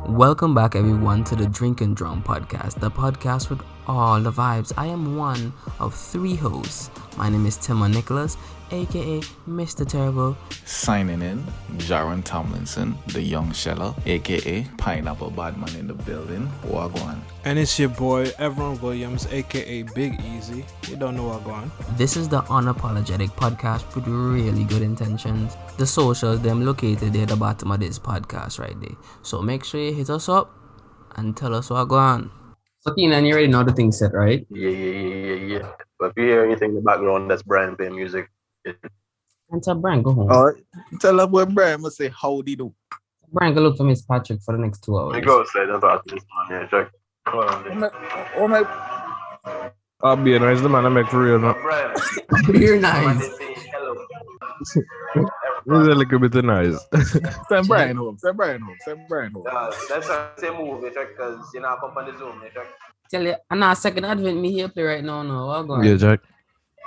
Welcome back, everyone, to the Drink and Drum podcast, the podcast with all the vibes. I am one of three hosts. My name is Timon Nicholas, aka Mr. Terrible. Signing in, Jaron Tomlinson, the young sheller, aka Pineapple Badman in the building. Wagwan. And it's your boy, Everon Williams, aka Big Easy. You don't know what going on. This is the unapologetic podcast with really good intentions. The socials, them located there at the bottom of this podcast right there. So make sure you hit us up and tell us what going on. So Kenan, you already know the thing set, right? Yeah. But if you hear anything in the background, that's Brian playing music. And tell Brian, go home. Tell them what Brian must say, howdy do. Brian, go look for Miss Patrick for the next 2 hours. I go outside and talk to this man here, check. I'll be nice, the man I make for real now. Brian. You're nice. Hello. It's a little bit nice. Send Brian home. Let's say move, check, because you're not up on the Zoom, check. Tell you, I'm not second advent me here play right now. No, what going on? Yeah, Jack.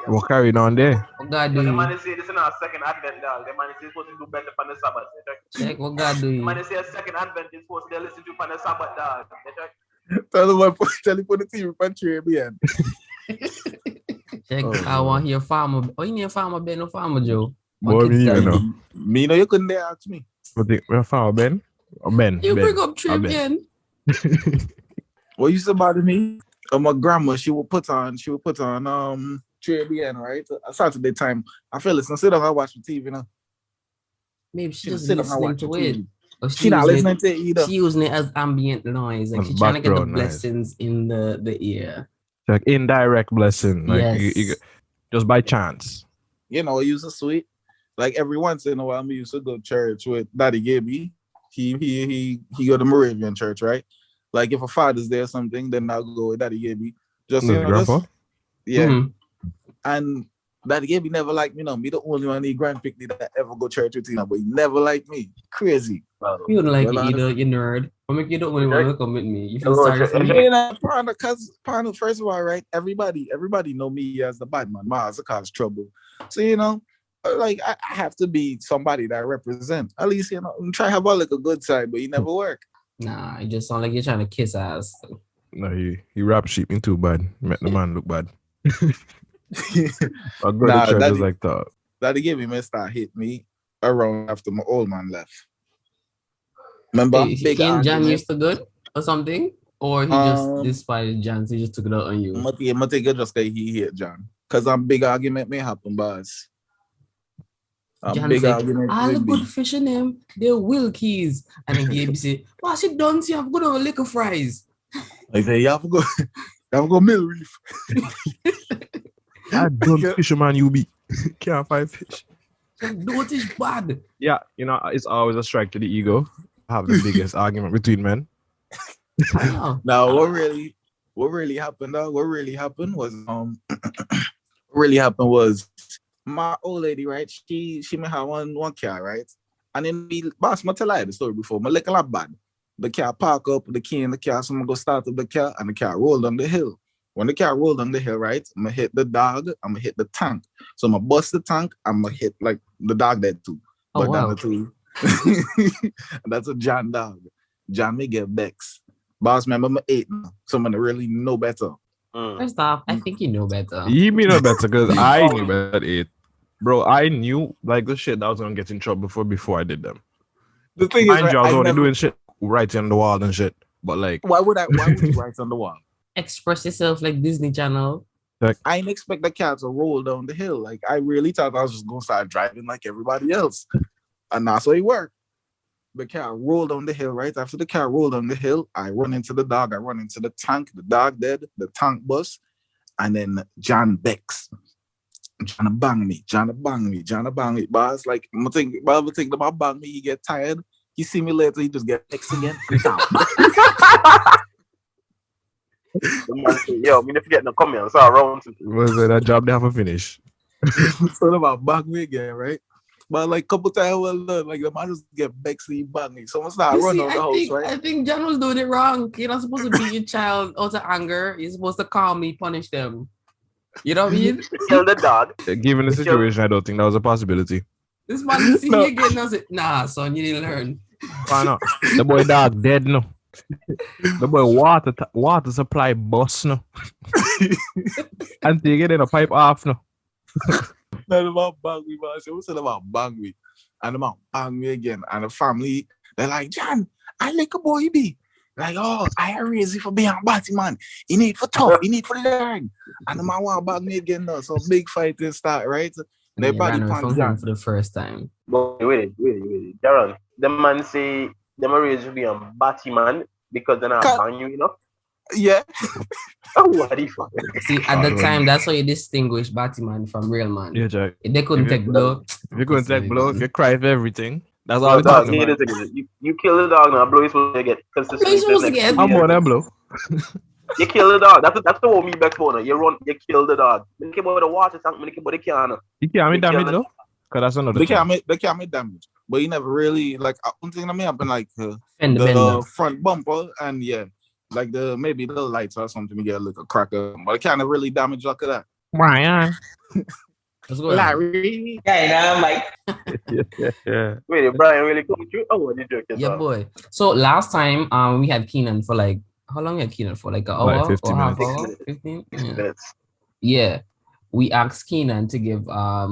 What carrying on there? What God The do man you? is saying this is not a second advent, dog. The man is supposed to do better on the Sabbath, check. Check what God do The you? man is saying a second advent is supposed to listen to on the Sabbath, dog. Check. Tell him put the TV on Caribbean. Check, I want to hear farmer. Oh, you need a farmer Ben or farmer Joe? Boy, What kids me tell even you? know. Me know you couldn't dare ask me. What think we found Ben? Or Ben? You Ben. bring up Ben. Tribune. What used to bother me? My grandma, she would put on Caribbean, right? At Saturday time. I feel it's not sit down and watch the TV now. Maybe she She just sit down and listening watch the to it. TV. Or She not using listening to it either. She using it as ambient noise. Like As she's trying to get the background noise. blessings in the ear. Like indirect blessing. Like Yes. you just by chance. You know, use a sweet. Like every once in a while, me used to go to church with Daddy Gabby. He go to Moravian church, right? Like if a father's there or something, then I'll go with Daddy Gabby. Just you know, Grandpa? yeah. Mhm. And Daddy Gabby never liked me. No, me the only one he grandpicked that ever go church with him, but he never liked me. Crazy. You wouldn't like Well, it either, you nerd. Or make you don't want to come with me. You feel sorry for me. You know, Panda, first of all, right? Everybody know me as the bad man. Mars cause trouble. So you know, like I have to be somebody that represent. At least you know, try to have a like a good side, but you never work. Nah, it just sound like you're trying to kiss ass. No, he rap sheep in too bad. Make the man look bad. I go Nah, to church that- just like that. Daddy gave me my start hit me around after my old man left. Remember, Hey, big he and Jan argument. used to good or something? Or he just despised Jan, so he just took it out on you. I'm take it just like he hit John. Cause I'm big argument may happen, boss. Jan Big said, argument. all the may good be. fish in them, they're Wilkies. And then Gabe said, what's it done to you? I've got on liquor fries. Like say, you have to go Mill Reef. I don't fisherman you be. Can't find fish. Do it is bad. Yeah, you know, it's always a strike to the ego. Have the biggest argument between men. I know. Now, what really happened? What really happened was my old lady, right? She may have one car, right? And then boss, I tell you the story before. My little bad. The car park up, the key in the car, someone go start up the car, and the car rolled on the hill. When the car rolled on the hill, right? I'm gonna hit the dog, I'm gonna hit the tank. So I'm gonna bust the tank, I'm gonna hit like the dog dead too. Oh, But wow. then the two. That's a John dog. John may get Bex. Boss, remember I'm 8 now. So I'm gonna really know better. First off, I think you know better. He me no better because I knew better at 8. Bro, I knew like the shit that I was gonna get in trouble before I did them. The thing Mind is, you, I was only never- doing shit writing on the wall and shit. But like, why would you write on the wall? Express yourself like Disney Channel. I didn't expect the car to roll down the hill. Like I really thought I was just gonna start driving like everybody else. And that's how it worked. The car rolled down the hill, right? After the car rolled down the hill, I run into the dog, I run into the tank, the dog dead, the tank bus, and then John Bex. John bang me. Boss, like I'm think about bang me, he get tired. He see me later, he just get Bex again. Yo, me not forget no comments. So around. was that job they have to finish? So about bang me again, right? But like couple times, well done. Like the man just get Bexy bang. Someone start You running see, on the house, right? I think John was doing it wrong. You're not supposed to beat your child out of anger. You're supposed to calmly punish them. You know what I mean? Kill the dog. Given the situation, I don't think that was a possibility. This man see No. you again and say, nah, son, you didn't learn. Why not? The boy dog dead no. The boy water supply bust no. Until you get in a pipe off no. Then the man bang me, man. I said, who said about bang me? And the man bang me again. And the family, they're like, John, I like a boy be. Like, oh, I raise you for being a batty man. You need for tough, you need for learn. And the man want to bang me again now. So big fighting start, right? And They he body ran away pan from home John. for the first time. But wait. Darren, the man say them are raised to be a batty man because they're not Cut. bang you enough. Yeah. Oh, what the fuck? See, at the time, that's how you distinguish Batman from real man. Yeah, Jack. If they couldn't If you- take blow, If you couldn't take blow, if you cry for everything, that's all No, we dog, talking here about. it is. You kill the dog now, blow is supposed to get consistently. Blow is supposed to next get- 2 How years. more than blow? You kill the dog. That's the whole me back corner. You kill the dog. Make about the water tank, make about the can. You can't You damage can't- though. Cause that's another They thing. can't make damage. But you never really, like, one thing that may happen, like, fender the bender. front bumper and yeah, like maybe the lights or something, you get like a cracker, but it can't really damage like that. Brian. Let's go. Larry. Yeah, I'm like, Yeah. Wait, did Brian really come through? Oh, what did you joke Yeah, yourself? boy. So last time, we had Kenan for like, how long had Kenan for? Like an hour 15 or half minutes. hour? 15? Yeah. Minutes. Yeah. We asked Kenan to give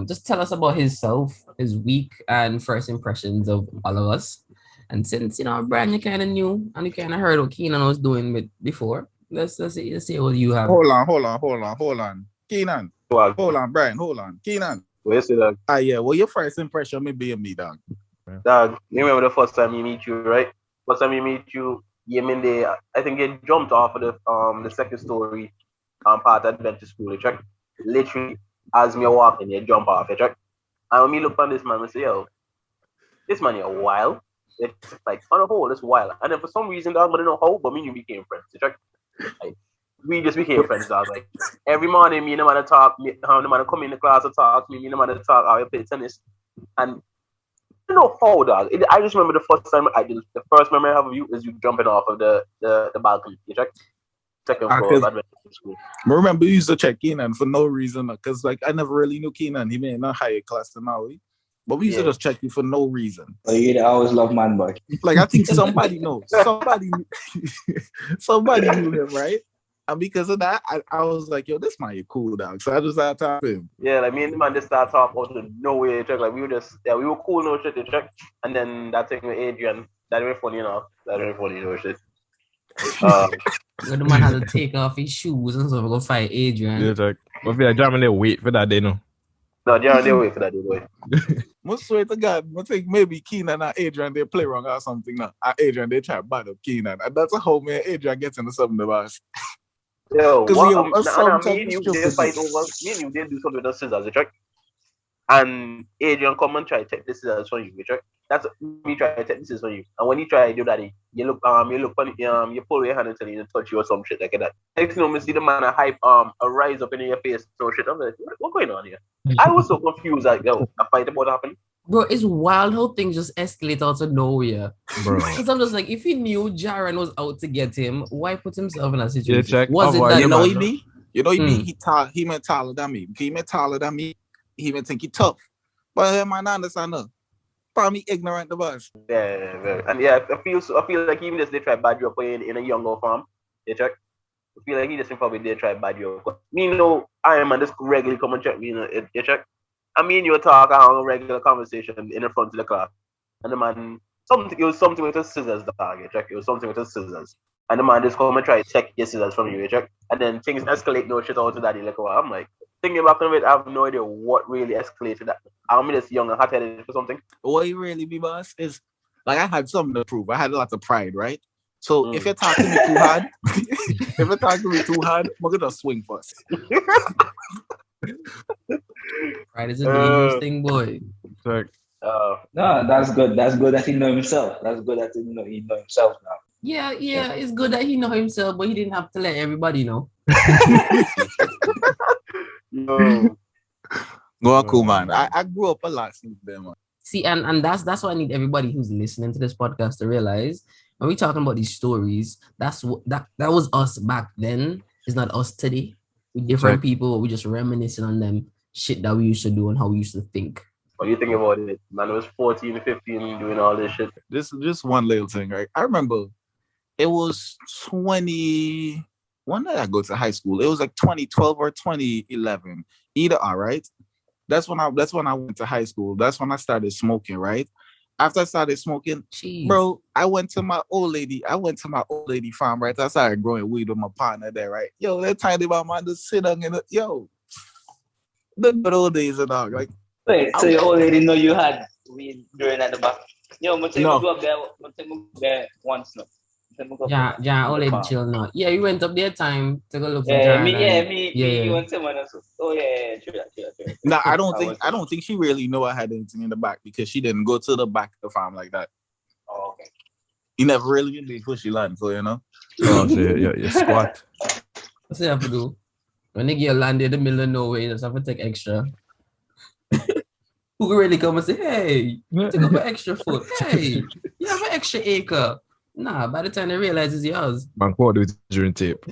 just tell us about himself, his week, and first impressions of all of us. And since Brian, you kind of knew and you kind of heard what Kenan was doing with before, let's see what you have. Hold on. Kenan. Well, Hold on, Brian. Hold on. Kenan. where's the dog? Yeah, well, your first impression may be of me, dog. Dog, you remember the first time you meet you, right? First time you meet you, I think you jumped off of the second story part of Adventure School, you check. Literally, as me walking, you jump off, you check. And when me look on this man, I say, yo, this man is wild. It's like on a whole, it's wild. And then for some reason, dog, I don't know how, but me and you became friends, you check. Like, we just became friends, dog. Like every morning, me and the man talk, the man come in the class to talk to me, and the man talk how you play tennis. And I don't know how, dog. I just remember the first time the first memory I have of you is you jumping off of the balcony. You check? Second floor of Adventure School. I remember you used to check Kenan for no reason, because like I never really knew Kenan. He may not higher class than Maui. But we used to just check you for no reason. oh, you always love man boy. Like I think somebody knows. Somebody knew him, right? And because of that, I was like, yo, this man you cool, dog. So I just started talking to him. Yeah, like me and the man just started talking out of nowhere, check. Like we were cool, no shit, check. And then that thing with Adrian, that was funny enough. That was funny, no shit. When the man had to take off his shoes and so we go fight Adrian. Yeah, Jack. But if you're jamming there, wait for that day, no. No, Jaron, they wait for that, boy. I swear to God, I think maybe Kenan and Adrian they play wrong or something now. And Adrian they try to bad up Kenan. And that's how me and Adrian gets into something about. Yo, Because me and you did fight over. Me and you did do something with the scissors, check. And Adrian come and try to take the scissors from you, check. That's me try to take the scissors from you. And when you try to do that, you look funny, you pull your hand until you touch you or some shit like that. Next thing you know, me see the man a hype a rise up in your face, so shit. I'm like, what going on here? I was so confused, like, yo, a fight about happened. Bro, it's wild how things just escalate out of nowhere. Bro. Because I'm just like, if he knew Jaren was out to get him, why put himself in a situation? check. Was it Avoid that You know bad? he be? He meant taller than me. He meant taller than me. He meant think he tough. But him man understand no. For me ignorant the bus. Yeah, very. And yeah, I feel like even just they try bad you up in a younger farm. You check. I feel like he just probably did try bad you up. Me you know I am and just regularly come and check me, you check. I mean you talk on a regular conversation in the front of the class. And the man it was something with his scissors, dog, you check. It was something with his scissors. And the man just come and try to take your scissors from you check. And then things escalate no shit out to that. Like, oh, I'm like, thinking back on it, I have no idea what really escalated that. I'm just young and hot-headed for something. What you really be, boss, is like I had something to prove. I had lots of pride, right? So if you're talking to me too hard, I'm gonna swing first. Right, it's a dangerous thing, boy. Jack. No, that's good. That's good that he know himself. That's good that he know himself now. Yeah, it's good that he know himself, but he didn't have to let everybody know. No. Go on, cool, man. I grew up a lot since then, man. See, and that's what I need everybody who's listening to this podcast to realize. When we talking about these stories, that's what that was us back then. It's not us today. We different people. We just reminiscing on them shit that we used to do and how we used to think. What do you think about it? Man was 14, 15 doing all this shit. This is just one little thing, right? I remember it was 20. When did I go to high school? It was like 2012 or 2011. Either all right. That's when I went to high school. That's when I started smoking, right? After I started smoking, Jeez. bro, I went to my old lady farm, right? I started growing weed with my partner there, right? Yo, that tiny man just sit down and yo, the good old days and all. Like, Wait, so your old lady know you had weed during at the back? Yo, I'm gonna No. go up there once now. Yeah, all in chill now. Yeah, we went up there time to go look for Yeah, John. me, yeah. you want someone else? Oh yeah, true. nah, I don't think she really know I had anything in the back because she didn't go to the back of the farm like that. Oh, okay. You never really get the pushy land, so you know. Oh, so you squat. What's you have to do? When they get land in the middle of nowhere, you just have to take extra. Who can really come and say, hey, take up an extra foot. Hey, you have an extra acre. Nah, by the time they realize it's yours. Man, what do it during tape?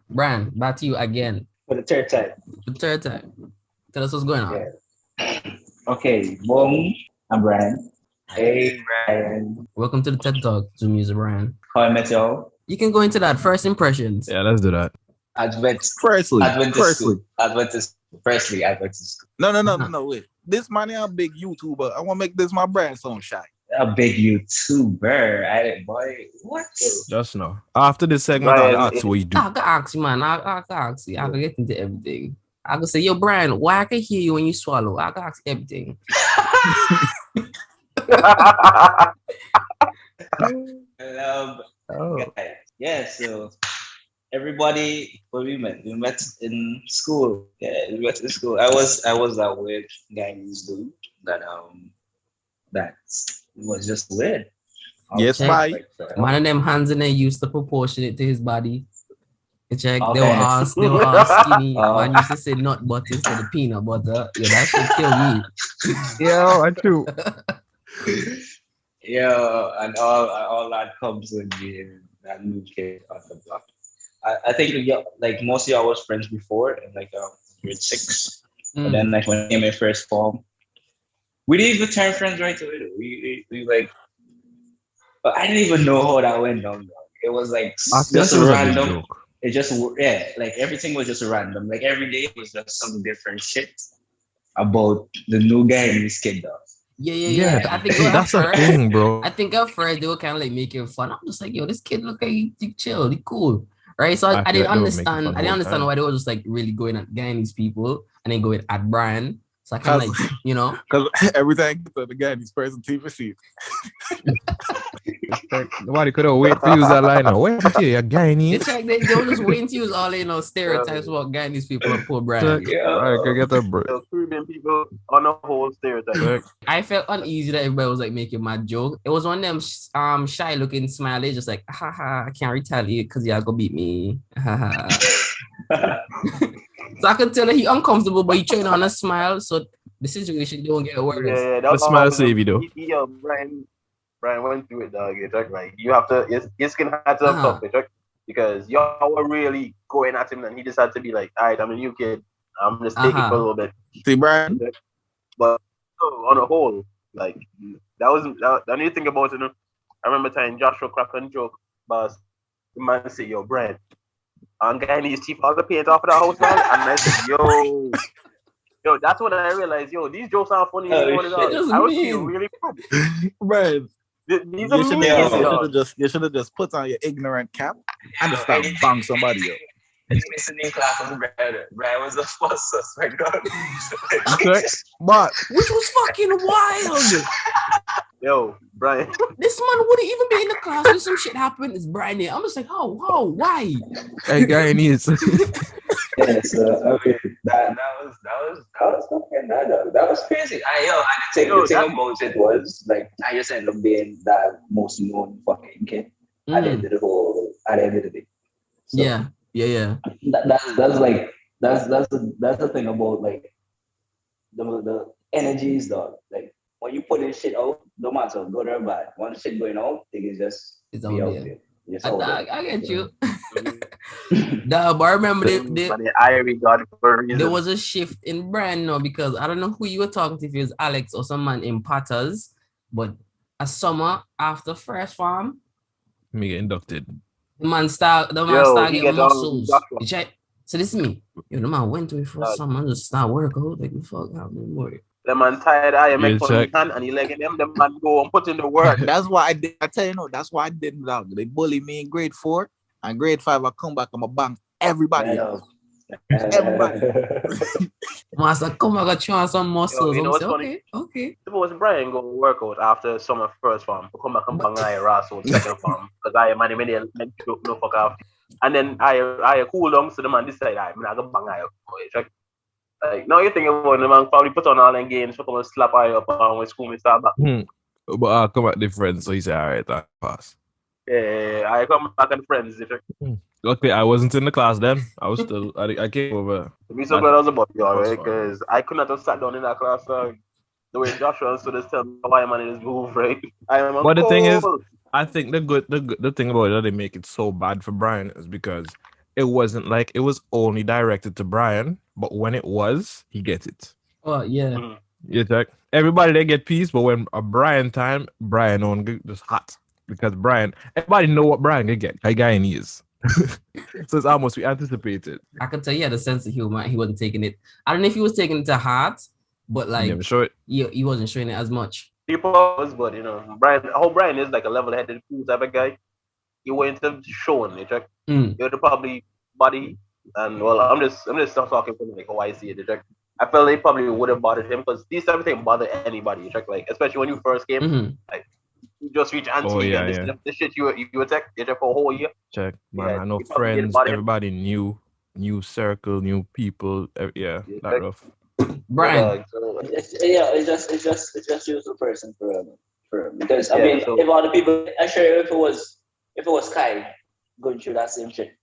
Brian, back to you again. For the third time. The third time. Tell us what's going on. Yeah. Okay, boom. I'm Brian. Hey, Brian. Welcome to the TED Talk, Zoom user Brian. How I met y'all? You can go into that first impressions. Yeah, let's do that. Adventist Firstly. school. Firstly, Adventist school. No, wait. This man is a big YouTuber. I want to make this my brand song shy. A big YouTuber. What? Just now. After this segment, Brian, I'll ask what you do. I can ask you, man. I can ask you. I can get into everything. I can say, yo, Brian, why I can hear you when you swallow? I can ask everything. Guys. Yeah, so everybody, what we met in school. Yeah, we met in school. I was that weird Guyanese dude that was just weird. Yes, bye. One of them hands in there used to proportionate to his body. You check, Okay. they were all skinny. Man used to say nut butter instead of peanut butter. Yeah, that should kill me. Yeah, I do. Yeah, and all that comes with being that new kid on the block. I think like most of y'all was friends before in like grade 6. But then like when I came in first form, we didn't even turn friends right away. We like, but I didn't even know how that went down. Dog. It was like just a random. It just like everything was just random. Like every day was just some different shit about the new guy and this kid, dog. Yeah. I think that's a thing, bro. I think at first they were kind of like making fun. I'm just like, yo, this kid look like he chill, he cool, right? So I didn't understand. I didn't understand why they were just like really going at Guyanese people and then going at Brian. So I kind of like, you know, because everything to the Guyanese person TV seat. Nobody could have waited for you that line. Wait for you, Guyanese. They were just waiting to use all stereotypes about Guyanese people and poor Brian. I could get that, bro. Caribbean people on a whole stereotype. I felt uneasy that everybody was like making my joke. It was one of them shy looking smiley, just like haha, I can't retaliate because y'all gonna beat me. So I could tell that he uncomfortable, but he trying on a smile, so the situation don't get worse. Yeah, the smile save you though. Brian went through it, dog. It's like you have to, your skin had to have tough, because y'all were really going at him, and he just had to be like, all right, I'm a new kid, I'm just taking it for a little bit. See, Brian? But on a whole, like, that wasn't, I need to think about it. I remember telling Joshua crack and joke, but the man said, yo, Brian, I'm getting his teeth all the paint off of the house, man. And I said, yo, that's when I realized, yo, these jokes aren't funny anymore. I was feeling really funny. Brian, these are mean. You should have just put on your ignorant cap and just start bang somebody up. Missing in class was Brian was the first suspect. But which was fucking wild. Yo, Brian. This man wouldn't even be in the class when some shit happened. It's Brian here. I'm just like, oh, why? Hey, Guyanese. Yeah, so okay, that was crazy. The thing about it was like I just ended up being that most known fucking kid at the end of the day. So, yeah. That's the thing about like the energies, dog. Like when you put this shit out, no matter good or bad, once shit going out, it's just it's out there. Yes, I get you. No, but I remember But the Irie got it for a reason. there was a shift in brand now because I don't know who you were talking to, if it was Alex or someone in Potters, but a summer after first farm, Me get inducted. the man start he getting get muscles. Joshua. You check. So this is me. Yo, the man went to it for summer and just start workout. Like, fuck, how many more? The man tired I Yeah, make fun of check. hand and he legging them. The man go and put in the work. That's why I did. I tell you, no, that's why I didn't. Dog. They bully me in grade 4 and grade 5. I come back, I'm a bang everybody else. Everybody. Master, come, I got you on some muscles. you know what's I'm funny? say, okay. Suppose Brian go work out after summer first farm. Come back and bang I Ross out second farm. Because I am many no fuck off. And then I cool down so the man decide I'm not gonna bang I up. Like now you think about the man probably put on all them games, come and slap I up and when school me start back. But I come at different, so he said, all right, I pass. Yeah, I come back and friends. Okay, I wasn't in the class then. I was still, I came over. Me so glad I was about you, alright, because I could not have sat down in that class. The way Joshua stood just tell me why man in his move, right? But the thing is, I think the thing about it that they make it so bad for Brian is because it wasn't like it was only directed to Brian, but when it was, he gets it. Oh yeah. Mm-hmm. You check. Everybody they get peace, but when a Brian time, Brian on just hot because Brian. Everybody know what Brian can get. That guy is. So it's almost we anticipated. I could tell you had a sense of humor. He wasn't taking it. I don't know if he was taking it to heart, but like Never show it. He wasn't showing it as much. People was, but you know, Brian is like a level-headed cool type of guy. He went to showing it, check. You're the probably body, and well, I'm just talking from like how I see it, check. I felt they probably would have bothered him because these type of things bother anybody, check. Like especially when you first came, like you just reach Anthony and this shit you attack for a whole year. Check, man. I know friends, everybody new circle, new people. Yeah, that rough. Brian, it's just use the person for because I mean, if all the people, I'm sure if it was Kai going through that same shit,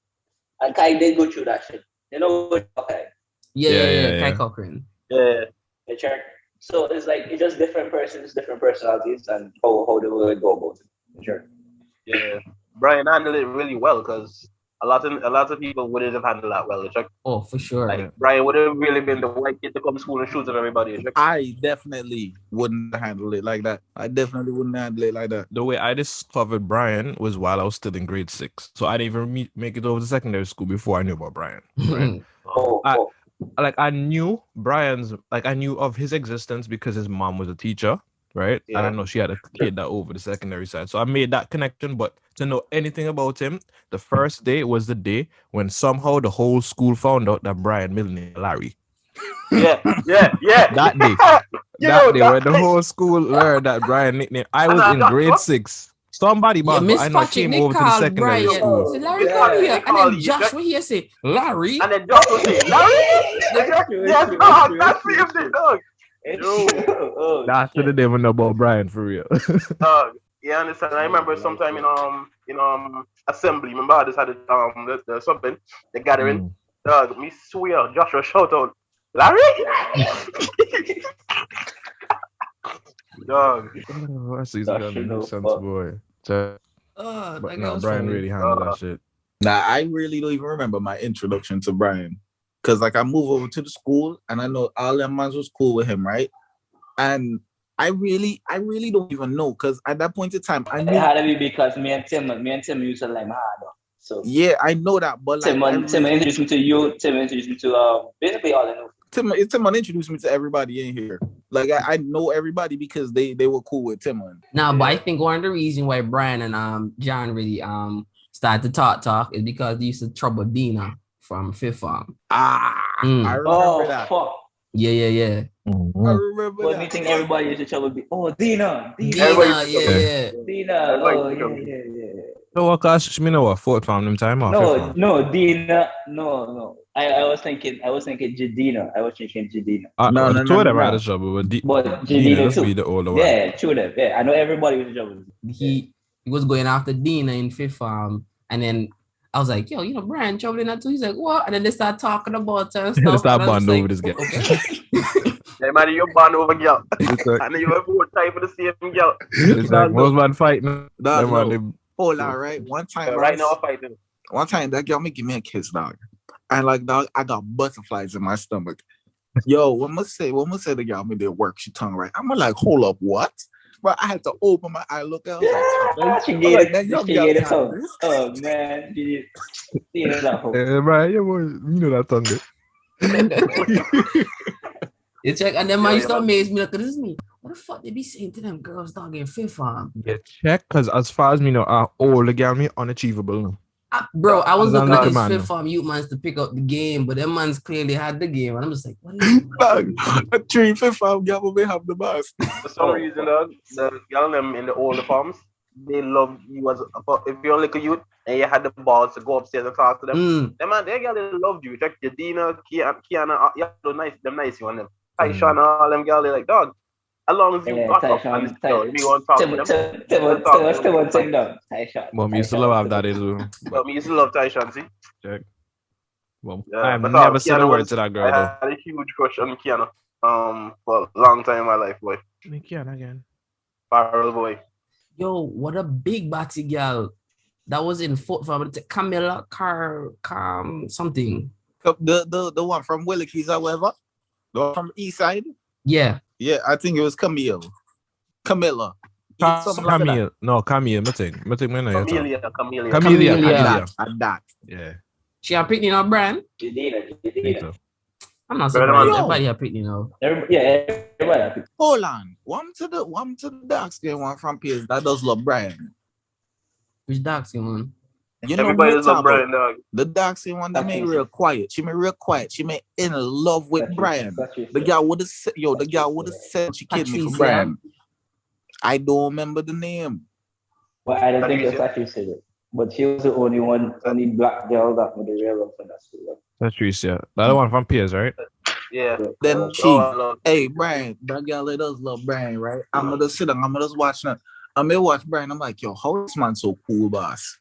and Kai did go through that shit, you know what Kai? Yeah, Kai Cochran. Yeah, so it's like it's just different persons, different personalities, and how they will go about it. Sure. Yeah, Brian handled it really well because a lot of people wouldn't have handled that well. Check. Oh, for sure. Like Brian would have really been the white kid to come to school and shoot at everybody. Check. I definitely wouldn't handle it like that. The way I discovered Brian was while I was still in grade 6, so I didn't even make it over to secondary school before I knew about Brian. Right? I knew Brian's, I knew of his existence because his mom was a teacher, right? Yeah. And I know she had a kid that over the secondary side. So I made that connection, but to know anything about him, the first day was the day when somehow the whole school found out that Brian Milne is Larry. Yeah. That day when the whole school learned that Brian nickname. I was in grade 6. Somebody, I know, came over to the secondary school. Say, Larry, come here. And then Joshua here say, Larry. And then Joshua say, Larry? That's the same dog. That's the day we know about Brian for real. Yeah, I understand. I remember sometime in assembly. Remember I just had the something, the gathering. Dog, me swear, Joshua shout out, Larry. Dog. I see some sense, boy. But no, Brian really handled that shit. Nah, I really don't even remember my introduction to Brian. Cause I moved over to the school and I know all them mans was cool with him, right? And I really don't even know, cause at that point in time I knew it had to be because me and Tim used to like harder. So yeah, I know that, but Tim introduced me to you. Tim introduced me to basically all I know. Tim introduced me to everybody in here. Like I know everybody because they were cool with Timon. But I think one of the reasons why Brian and John really started to talk is because they used to trouble Dina from Fifth Farm. I remember that. Fuck. Yeah. I remember that. Me think everybody used to trouble Dina. Dina. So what class you know what? Fourth Farm them time or No, Dina. No. I was thinking Jadina. I was thinking Jadina. No, two of them had a trouble, but Jadina must be the older one. Yeah, two of them. Yeah, I know everybody was in trouble. He was going after Dina in Fifth Farm, and then I was like, yo, Brian trouble in that too. He's like, what? And then they start talking about and stuff. They start bonding over this guy. Hey man, you bond over girl. And you have both time for the same girl. It's like most man fighting. Hold on, right? One time One time that girl me give me a kiss, dog. And like, dog, I got butterflies in my stomach. Yo, what must say the girl me did work she tongue right. I'm like, hold up, what? But I had to open my eye, look at. I was like, She I'm gave like, it. that young She girl gave it can't up. do this. Oh man, she did that. Brian, you know that tongue. You check, and then man Yeah, used to yeah. amaze me. Like, this is me. What the fuck they be saying to them girls dog in fifth farm? Yeah, check, because as far as me know, all the girl me unachievable. No. Bro, I was As looking I'm at looking these man, fifth no. farm youth mans to pick up the game, but them mans clearly had the game, and I'm just like, what is it? Dog, a 3-5 girl will have the bus. For some reason, dog, the young them in the older farms, they love you as if you're like a youth and you had the balls to go upstairs and talk to them. Them man, they girl they loved you. Check Jadina, Kiana, yeah, those nice, them nice one them. Taishan, all them girl, they like dog. As long as you back up and listen, yo, if you want to talk to them, Tell one thing down. Taishan. Mom used to love that as well. But me used to love Taishan, see. Check. Well, Yeah, I've but never said a Kiana word to that girl though. I had a huge crush on Kiana. For a long time in my life, boy. Kiana again. Barrel boy. Yo, what a big batty girl. That was in fourth farm. Camilla something. The one from Willikes or whatever. The one from East Side. Yeah. Yeah, I think it was Camilla. Camille. No, Camille. Me think my name. Camellia. At that. Yeah. She a picnic now, Brian? Jadina. I'm not surprised. Everybody a picnic now. Everybody. Hold on. One to the dark skin one from PS that does love Brian. Which dark skin one? You know Everybody what love Brian, dog. The dark skin one that made real quiet. She made real quiet. She made in love with Brian. The girl would have said she killed me for Brian. I don't remember the name. Well, I don't think it's actually said it. But she was the only black girl that would real love for that school. That's true, yeah. The other one from Piers, right? Yeah. Then hey Brian, that girl that does love Brian, right? I'm gonna sit down, I'm gonna just watch that. I'm gonna watch Brian. I'm like, yo, how this man so cool, boss?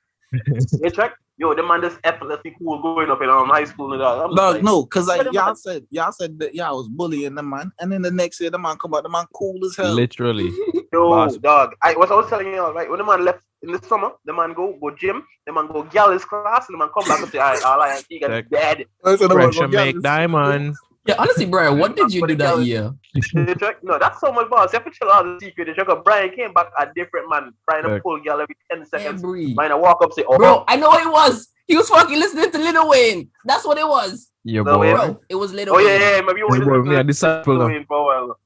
You check? Yo, the man just effortlessly cool going up in high school and all. No, because like y'all said that y'all was bullying the man, and then the next year the man come out, the man cool as hell. Literally. Yo, boss. Dog. I was telling you, right? When the man left in the summer, the man go gym, the man go girls class, and the man come back and say, all right, he got dead. Pressure make diamond. Yeah, honestly, Brian, what did you do that year? No, that's so much boss. You have to tell all the secret. Brian came back a different man. Brian pull girl every 10 seconds. Brian walk up say, oh, bro, I know what it was. He was fucking listening to Lil Wayne. That's what it was. Yeah, boy. Bro, it was Lil Wayne. Yeah, maybe you want to disciple him.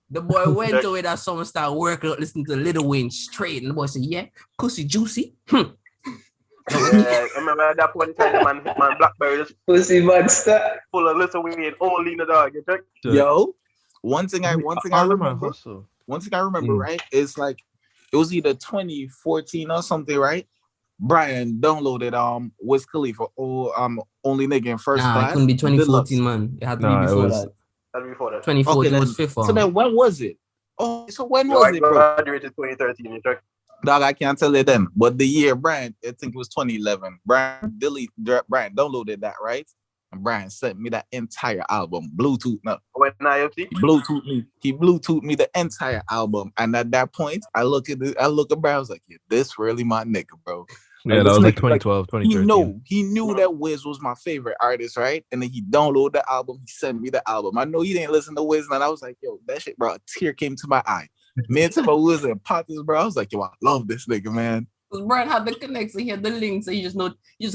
The boy went to it that someone started working out, listening to Lil Wayne straight, and the boy said, "Yeah, pussy juicy." Yeah, I remember at that point in time, the man Blackberry just pussy monster full of Lil Wayne only in the dog. Yo, one thing I remember, right? It's like it was either 2014 or something, right? Brian downloaded Wiz Khalifa only nigga in first class. It couldn't be 2014, man. It had to be before that. 2014 was fifth form. So then when was it? Oh, so when was it, bro? I graduated 2013. Dog, I can't tell you then. But the year Brian, I think it was 2011. Brian downloaded that, right? And Brian sent me that entire album, Bluetooth. No, when he Bluetooth me the entire album. And at that point, I look at Brian. I was like, yeah, this really my nigga, bro. Yeah, that was like 2012, 2013. He knew that Wiz was my favorite artist, right? And then he downloaded the album. He sent me the album. I know he didn't listen to Wiz, and I was like, yo, that shit, bro. A tear came to my eye. Me and Timbo Wiz and Potters, bro. I was like, yo, I love this nigga, man. Because Brian had the connection, he had the links, so you just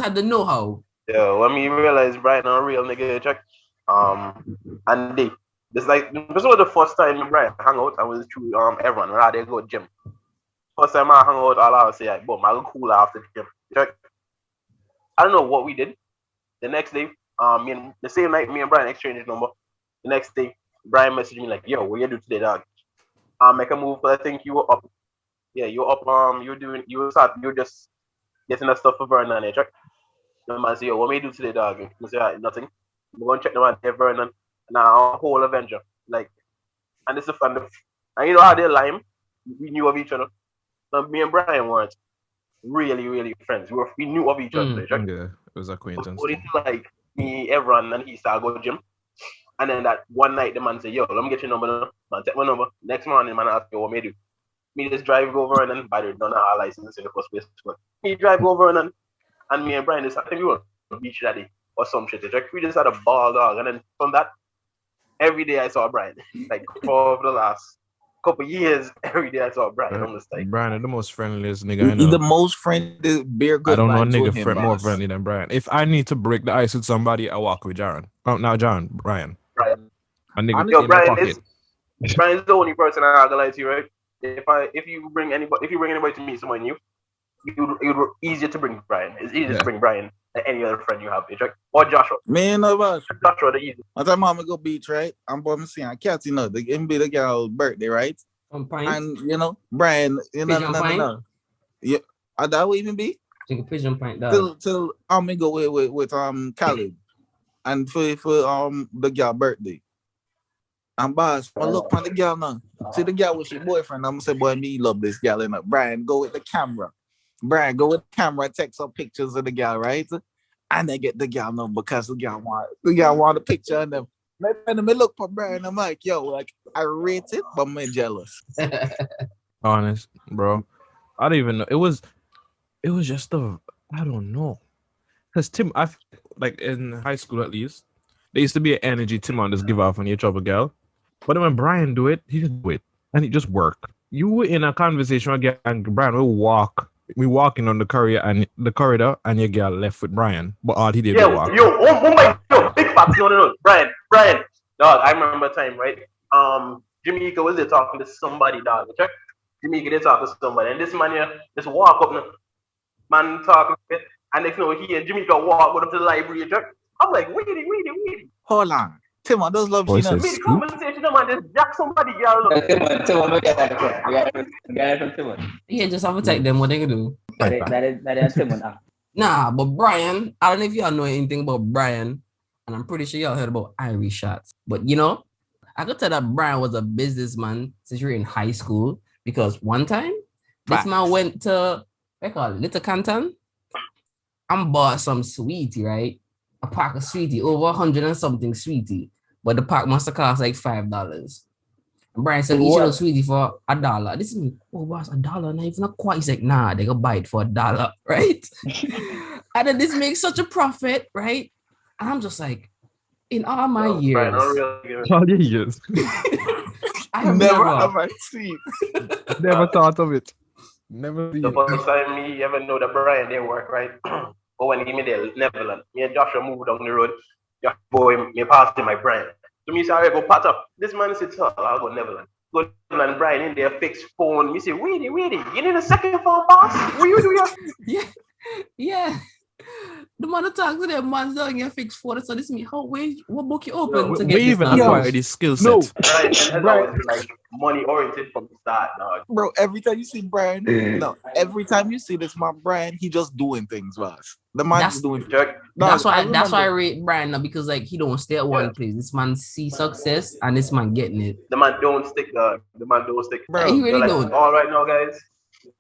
had the know-how. Yeah, when me realized Brian a real nigga, check. And this was the first time Brian hang out. I was through everyone when they go gym. First time I hung out, all I would say, like, boom, I'll cool after the gym. Check. I don't know what we did. The next day, the same night, me and Brian exchanged number. The next day, Brian messaged me like, yo, what you do today, dog? Make a move, but I think you were up. Yeah, you were up, you were just getting that stuff for Vernon, check. The man say, yo, what may you do today, dog? I say, nothing. I'm going to check the man there, Vernon. Now, a whole Avenger. Like, and this is fun. And you know how they lime? We knew of each other. Now, me and Brian weren't really, really friends. We knew of each other. Right? Yeah, it was acquaintance. But it's like me, everyone, and he started going to gym. And then that one night, the man said, yo, let me get your number now. Man, take my number. Next morning, man asked me, what may I do? Me just drive over and then, by the way, don't have a license in the first place. But he drive over and then, and me and Brian I think we were on the beach that day or some shit. We just had a ball, dog. And then from that, every day I saw Brian. Like for the last couple years, every day I saw Brian. I'm just like, Brian is the most friendliest nigga I He's the know. most friendly, bear good I don't know a vibes with nigga him, more boss. friendly than Brian. If I need to break the ice with somebody, I walk with Jaron. Oh, not John, Brian. Brian. A nigga Yo, in my Brian pocket. Brian's the only person I'm not gonna lie to you, right? If you bring anybody to meet someone new, you'd easier to bring Brian. It's easier to bring Brian than any other friend you have, right? Or Joshua. Man, no boss. Joshua the easiest. One time I'm go beach, right? I'm born seeing a cat, you know, the be the girl birthday, right? And you know, Brian, you know, no. Yeah, that would even be Take a pigeon pint, till I'm go with Khaled and for the girl birthday. And boss, I look on the girl now. See the girl with your boyfriend. I'm gonna say, boy, me love this girl enough. Brian, go with the camera. Brian, go with the camera, take some pictures of the girl, right? And then get the girl number because the girl want a picture of them. And me look for Brian. I'm like, yo, like I rate it, but I'm jealous. Honest, bro. I don't even know. It was just I don't know. Because Tim, like in high school at least, there used to be an energy Tim on just give off when you trouble girl. But then when Brian do it, he just do it. And it just work. You were in a conversation again, and Brian will walking on the corridor, and your girl left with Brian. But all he did was walk. Big facts, no. Brian. Dog, I remember a time, right? Jamaica was there talking to somebody, dog. Okay? Jamaica they talking to somebody. And this man here just walk up, man talking to it. And next thing he and Jamaica walk with him to the library. Okay? I'm like, wait. Hold on. Tim, I just love Voice Sheena. is- Mid conversation, man, just jack somebody, girl. Timon, get it from Timon. Yeah, just have to take them what they can do. That is Timon. Nah, but Brian, I don't know if y'all know anything about Brian, and I'm pretty sure y'all heard about Irie shots. But you know, I could tell that Brian was a businessman since you were in high school because one time this man went to Little Canton and bought some sweetie, right? A pack of sweetie, over 100 and something sweetie, but the pack must have cost like $5. And Brian said, each of those sweetie for $1. This is me. Oh, boss, $1? Not even quite. He's like, nah, they go buy it for $1, right? And then this makes such a profit, right? And I'm just like, in all my years, All your years. I have Never never have I seen. Never thought of it. Never. The first time me ever know that Brian didn't work, right? But when he made the Netherlands, me and Joshua moved down the road. Joshua boy, me passed him my Brian. So me say, I go pat up. This man sits up. I'll go Netherlands. Go Netherlands, Brian in there, fixed phone. Me say, wait, you need a second phone, boss? What you do? Yeah. The man talks to them man down here fix for it. So this me, what book you open to get We this even now? acquired this skill set. No. Brian has always been like money oriented from the start, dog. Bro, every time you see Brian, every time you see this man Brian, he just doing things, boss. The man That's- just doing things. Jerk. That's why I remember. rate Brian now because like he don't stay at one place. This man see success and this man getting it. The man don't stick, dog. The man don't stick. Bro, He really like, don't. all right now, guys.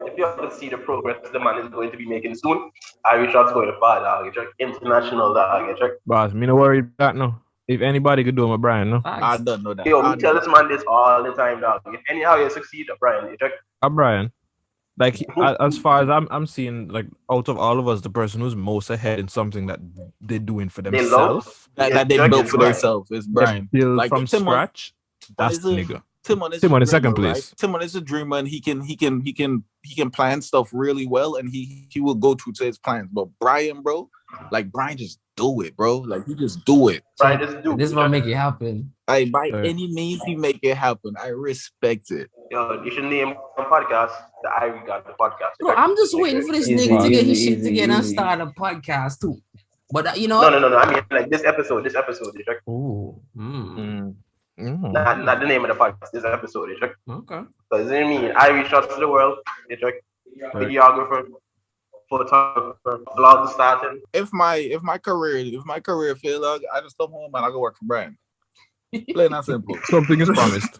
If you want to see the progress the man is going to be making soon, Irish shots going to far, dog. Check international, dog. Check. Boss, me no worry about that no. If anybody could do it, my Brian, no. I don't know that. Yo, I me tell know this man this all the time, dog. If anyhow you succeed, Brian, you check. Brian. Like as far as I'm seeing, like out of all of us, the person who's most ahead in something that they're doing for They love themselves, that they Jerk built is for Brian. themselves is Brian. build Like, from Timon- scratch. That's the is nigga. Timon is Timon a in second dreamer, place. Right? Timon is a dreamer and he can plan stuff really well and he will go through to his plans. But Brian, bro, like Brian just do it, bro. Like he just do it. Brian just do. This man make it happen. Like by Right. any means he make it happen. I respect it. Yo, you should name a podcast the Irie got the podcast. Bro, I'm just waiting for this Easy, nigga to get his easy, shit together and easy. start a podcast too. But you know, No. I mean like this episode. You check. Oh, Not the name of the podcast. This episode. You check. okay. Because I mean, Irish shots to the world. You check. Videographer, photographer, blog starting. If my career fail, I just come home and I go work for Brian. Plain and simple. Something is promised.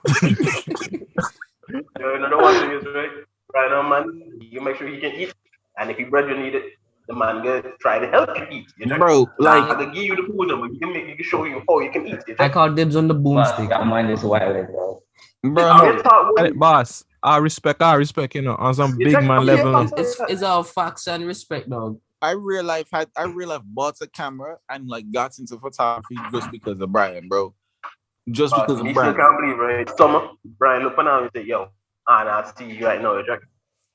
You know the one thing is right. Right now, man, you make sure he can eat, and if your brother need it, the man gonna try to help you eat. You know? Bro, Like I like can give you the food, but you can show you how you can eat. You I know? call dibs on the boomstick. That mind is wild, bro. bro, I'm no. just talking- Boss, I respect, on some You big check- man yeah, level. boss. No. It's all facts and respect, dog. I real life bought a camera and like got into photography just because of Brian, bro. Just because of Me still Brian. can't believe, right? Summer, Brian look now and say, yo, and I see you right now, Jack.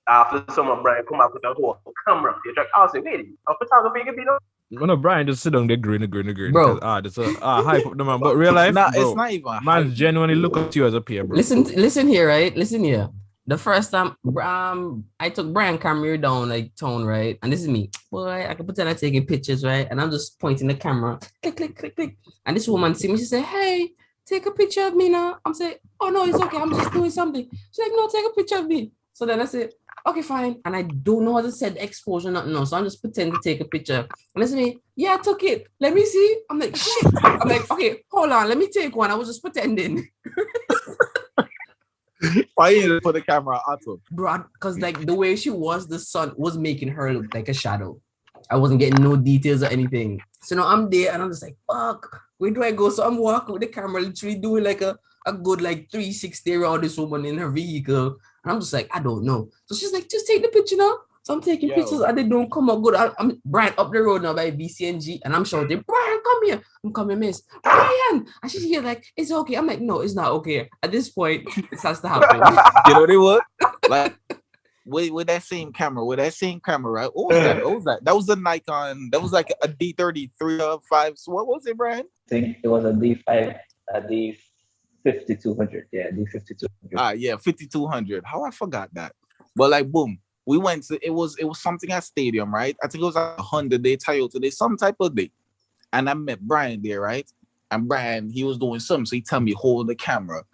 After summer, Brian come up with a whole camera. Jack, I'll say, wait, a photography can be done? No, Brian just sit down there grin. Bro. That's a hype up the man. But real life, Nah, bro, it's not even man hype. genuinely look up to you as a peer, bro. Listen here, right? Listen here. The first time I took Brian camera down like town, right? And this is me. Boy, I can pretend I'm taking pictures, right? And I'm just pointing the camera. Click, click, click, click. And this woman see me, she said, hey, take a picture of me now. I'm saying, oh no, it's okay. I'm just doing something. She's like, no, take a picture of me. So then I said, okay, fine. And I don't know how to set the exposure, nothing else. So I'm just pretending to take a picture. And listen to me, yeah, I took it. Let me see. I'm like, shit. I'm like, okay, hold on. Let me take one. I was just pretending. Why you didn't put the camera out of? Bro, because like the way she was, the sun was making her look like a shadow. I wasn't getting no details or anything. So now I'm there and I'm just like, fuck, where do I go? So I'm walking with the camera, literally doing like a good like 360 around this woman in her vehicle. And I'm just like, I don't know. So she's like, just take the picture now. So I'm taking pictures and they don't come up good. I'm Brian up the road now by BCNG and I'm shouting, Brian, come here. I'm coming, miss. Brian. And she's here like, it's okay. I'm like, no, it's not okay. At this point, this has to happen. You know they what? Like with that same camera, right? What was that? That was a Nikon. That was like a D33 or 5. So what was it, Brian? I think it was a D5, a D5200. Yeah, D5200. Yeah, 5200. How I forgot that. But like, boom. We went to it was something at stadium, right? I think it was like 100-day Toyota Day, some type of day. And I met Brian there, right? And Brian, he was doing something, so he told me hold the camera.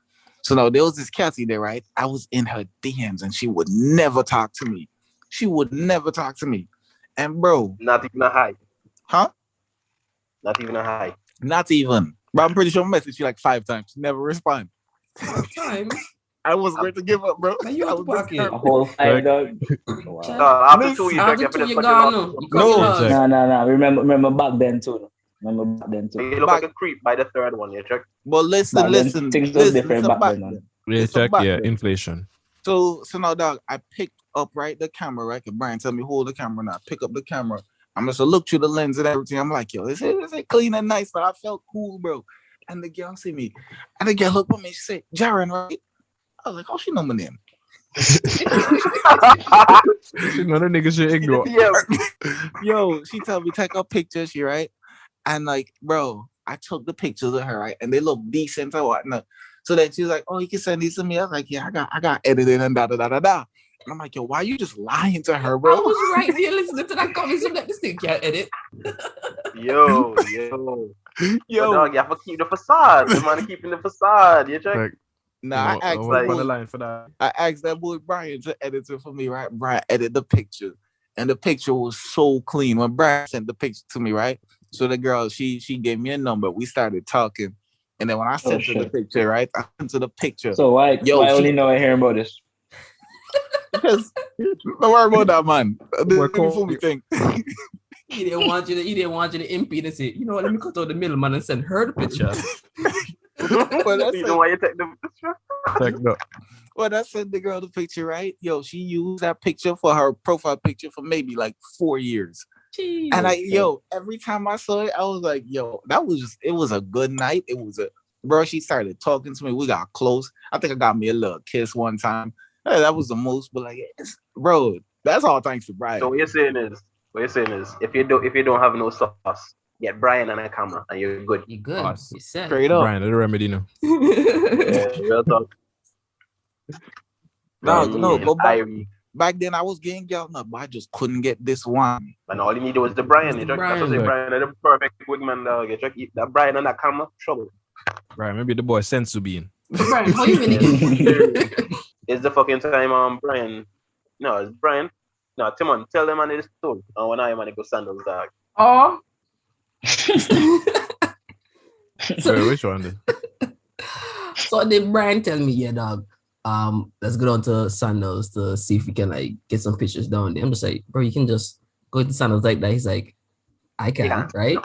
So now there was this Cassie there, right? I was in her DMs and she would never talk to me. And bro, Not even a hi. huh? Not even a hi. Not even. But I'm pretty sure I messaged you like 5 times. Never respond. 5 times. I was going to give up, bro. Now you I out the was pocket. A whole 5 dog. Wow. After 2 years, After Jack, 2, you cut gone. him off. You cut your loss. No. Remember back then too. You look like a creep by the third one, Jack. But listen. Things was different so back back then, man. Yeah, It's a check. back Yeah, then. inflation. So now, dog, I picked up right the camera, right? And Brian tell me hold the camera now. Pick up the camera. I'm just look through the lens and everything. I'm like, yo, is it clean and nice? So I felt cool, bro. And the girl see me, and the girl looked at me. She said, Jaren, right? I was like, how she know my name? Another nigga should ignore. Yeah. Yo, she told me take a picture. She right, and like, bro, I took the pictures of her, right, and they look decent or whatnot. So then she's like, oh, you can send these to me. I was like, yeah, I got edited and da. And I'm like, yo, why you just lying to her, I bro? was right there listening to that comment. So that this thing can't edit. Yo. Yo, But dog, you have to keep the facade. The man keeping the facade. You check. Like, nah, I asked on that the boy, line for that. Brian to edit it for me, right? Brian edited the picture, and the picture was so clean. When Brian sent the picture to me, right? So the girl, she gave me a number. We started talking, and then when I sent her the picture, right? I sent her the picture. So why only now I hear about this? Because don't worry about that, man. We're Before we think. He didn't want you to impede and say, you know what, let me cut out the middleman and send her the picture. Well, that's You know why you take the picture? Check no. When I sent the girl the picture, right? Yo, she used that picture for her profile picture for maybe like 4 years. Jeez. And every time I saw it, I was like, yo, it was a good night. Bro, she started talking to me. We got close. I think I got me a little kiss one time. Hey, that was the most, but like, bro, that's all thanks to Brian. So what you're saying is, if you don't have no sauce, get Brian and a camera and you're good. You good. Awesome. You said. Straight up. Brian, the remedy now. Yeah, real talk. No, but Irie. back then I was getting girl up, but I just couldn't get this one. And all you need was the Brian. You check. That's what I say, Brian is the perfect wingman dog. You check. That Brian and that camera, trouble. Brian, maybe the boy sense to be in. Brian, how you been? It's the fucking time, Brian. No, it's Brian. No, Timon, tell them man this story. And when I man go sandals dog. Oh. So which one then? So then Brian tell me, yeah, dog. Let's go down to Sandals to see if we can like get some pictures down there. I'm just like, bro, you can just go to Sandals like that. He's like, I can, right?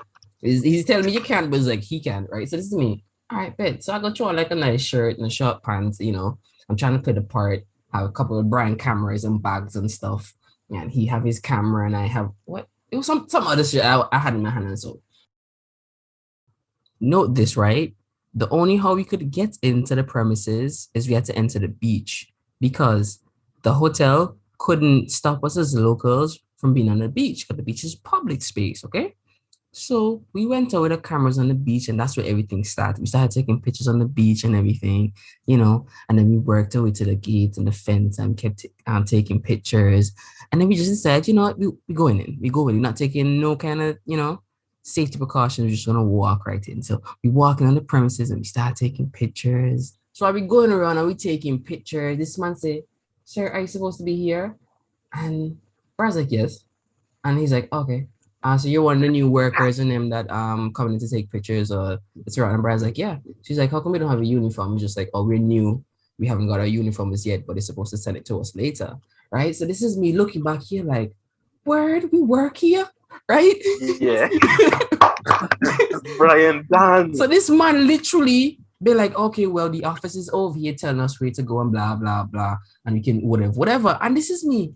He's telling me you can't, but he's like, he can, right? So this is me. All right, bet. So I go throw on like a nice shirt and a short pants, you know. I'm trying to play the part, have a couple of Brian cameras and bags and stuff. And he have his camera and I have what? It was some other shit I had in my hand. And so note this, right? The only how we could get into the premises is we had to enter the beach because the hotel couldn't stop us as locals from being on the beach because the beach is public space, okay? So we went over the cameras on the beach, and that's where everything started. We started taking pictures on the beach and everything, and then we worked our way to the gate and the fence and kept taking pictures. And then we just said, you know what, we going in. We go in. We're not taking no kind of, safety precautions. We're just going to walk right in. So we walking on the premises and we start taking pictures. So are we going around and we taking pictures? This man say, sir, are you supposed to be here? And Brad's like, yes. And he's like, okay. So you're one of the new workers and them that coming in to take pictures or it's around. And Brad's like, yeah. She's like, how come we don't have a uniform? We're just like, oh, we're new. We haven't got our uniforms yet, but they're supposed to send it to us later. Right. So this is me looking back here like, word, we work here, right? Yeah. Brian Dan. So this man literally be like, okay, well, the office is over here telling us where to go and blah, blah, blah. And we can whatever. And this is me.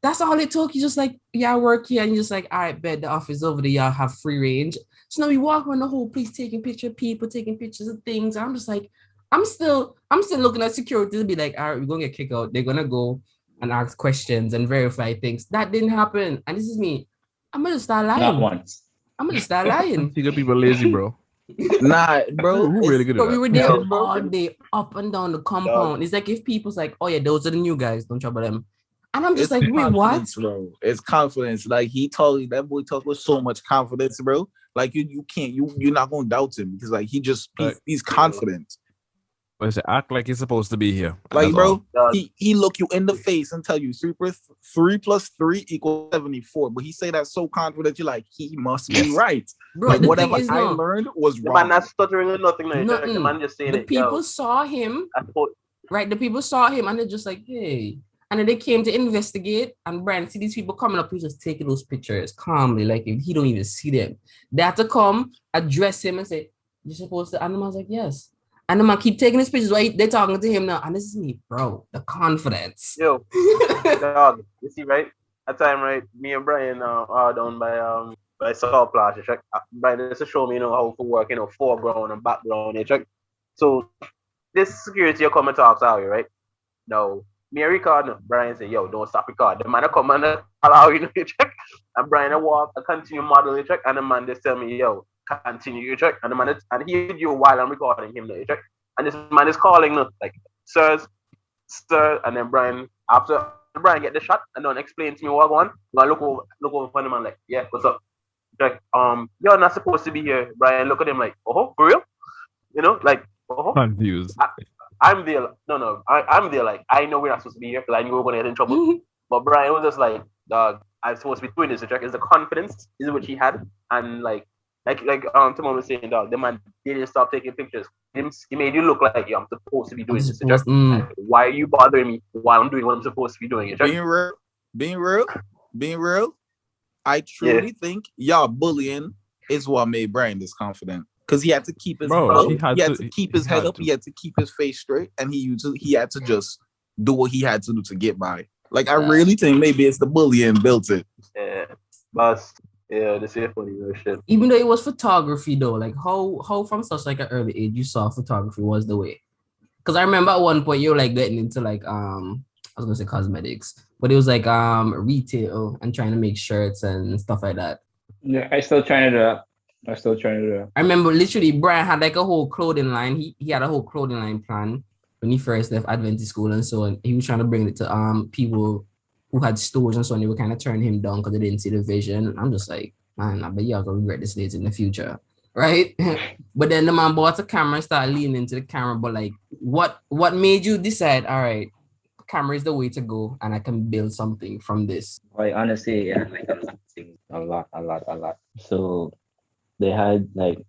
That's all it took. You just like, yeah, I work here. And you're just like, all right, bet the office over there, y'all have free range. So now we walk around the whole place taking pictures of people, taking pictures of things. I'm just like, I'm still looking at security to be like, all right, we're gonna get kicked out. They're gonna go and ask questions and verify things. That didn't happen. And this is me. I'm gonna start lying. Not once. I'm gonna start lying. You got people lazy, bro. Nah, bro. Who really good at But we that? were there all day, up and down the compound. It's like if people's like, oh yeah, those are the new guys, don't trouble them. And I'm just It's like, wait, what? confidence, bro. It's confidence. Like that boy talks with so much confidence, bro. Like you can't, you're not gonna doubt him because like he's confident. But it's act like he's supposed to be here. Like, bro, all. he look you in the face and tell you 3 plus 3 equals 74. But he say that so confident, you're like, he must be right. Bro, like the whatever thing is, I no. learned was The wrong. man not stuttering or nothing like that. The man just saying The it. people saw him, right? The people saw him and they're just like, hey. And then they came to investigate. And Brian, see these people coming up, he's just taking those pictures calmly, like if he don't even see them. They had to come, address him and say, you're supposed to. And the man's like, yes. And the man keep taking his pictures while they're talking to him now. And this is me, bro. The confidence. Yo, dog, you see, right? At time, right? Me and Brian are down by Saw Plaza, check. Brian, this to show me, how to work, foreground and background, check. So this security come and talk to you, right? No. Me and Ricardo, Brian say, yo, don't stop Ricardo. The man come and allow you to check. And Brian I walk, I continue modeling check. And the man just tell me, yo, continue you check. And the man and he did you while I'm recording him check. And this man is calling like, sir, and then Brian, after Brian get the shot and don't explain to me what going on, I look over for the man like, yeah, what's up? Like, you're not supposed to be here. Brian look at him like, oh, for real? Like, oh. Confused. I'm there. No. I'm there. Like, I know we're not supposed to be here because I knew we were going to get in trouble. But Brian was just like, dog, I'm supposed to be doing this. Check is the confidence is what he had, and like Timon was saying, dog, the man didn't stop taking pictures. He made you look like, yo, I'm supposed to be doing this. Check. Why are you bothering me while I'm doing what I'm supposed to be doing? Check. Being real. I truly think y'all bullying is what made Brian this confident. Because he had to keep his head up, keep his head up, he had to keep his face straight, and he had to just do what he had to do to get by. Like I really think maybe it's the bullying built it. Yeah, but yeah, this is funny shit. Even though it was photography though, like how from such like an early age you saw photography was the way. Because I remember at one point you were like getting into like I was gonna say cosmetics, but it was like retail and trying to make shirts and stuff like that. Yeah, I still trying to do that. I remember literally Brian had like a whole clothing line. He had a whole clothing line plan when he first left Adventist school and so on. He was trying to bring it to people who had stores and so on. They were kind of turning him down because they didn't see the vision. I'm just like, man, I bet y'all gonna regret this later in the future. Right? But then the man bought a camera and started leaning into the camera. But like what made you decide, all right, camera is the way to go and I can build something from this? Like honestly, yeah, like a lot. So they had like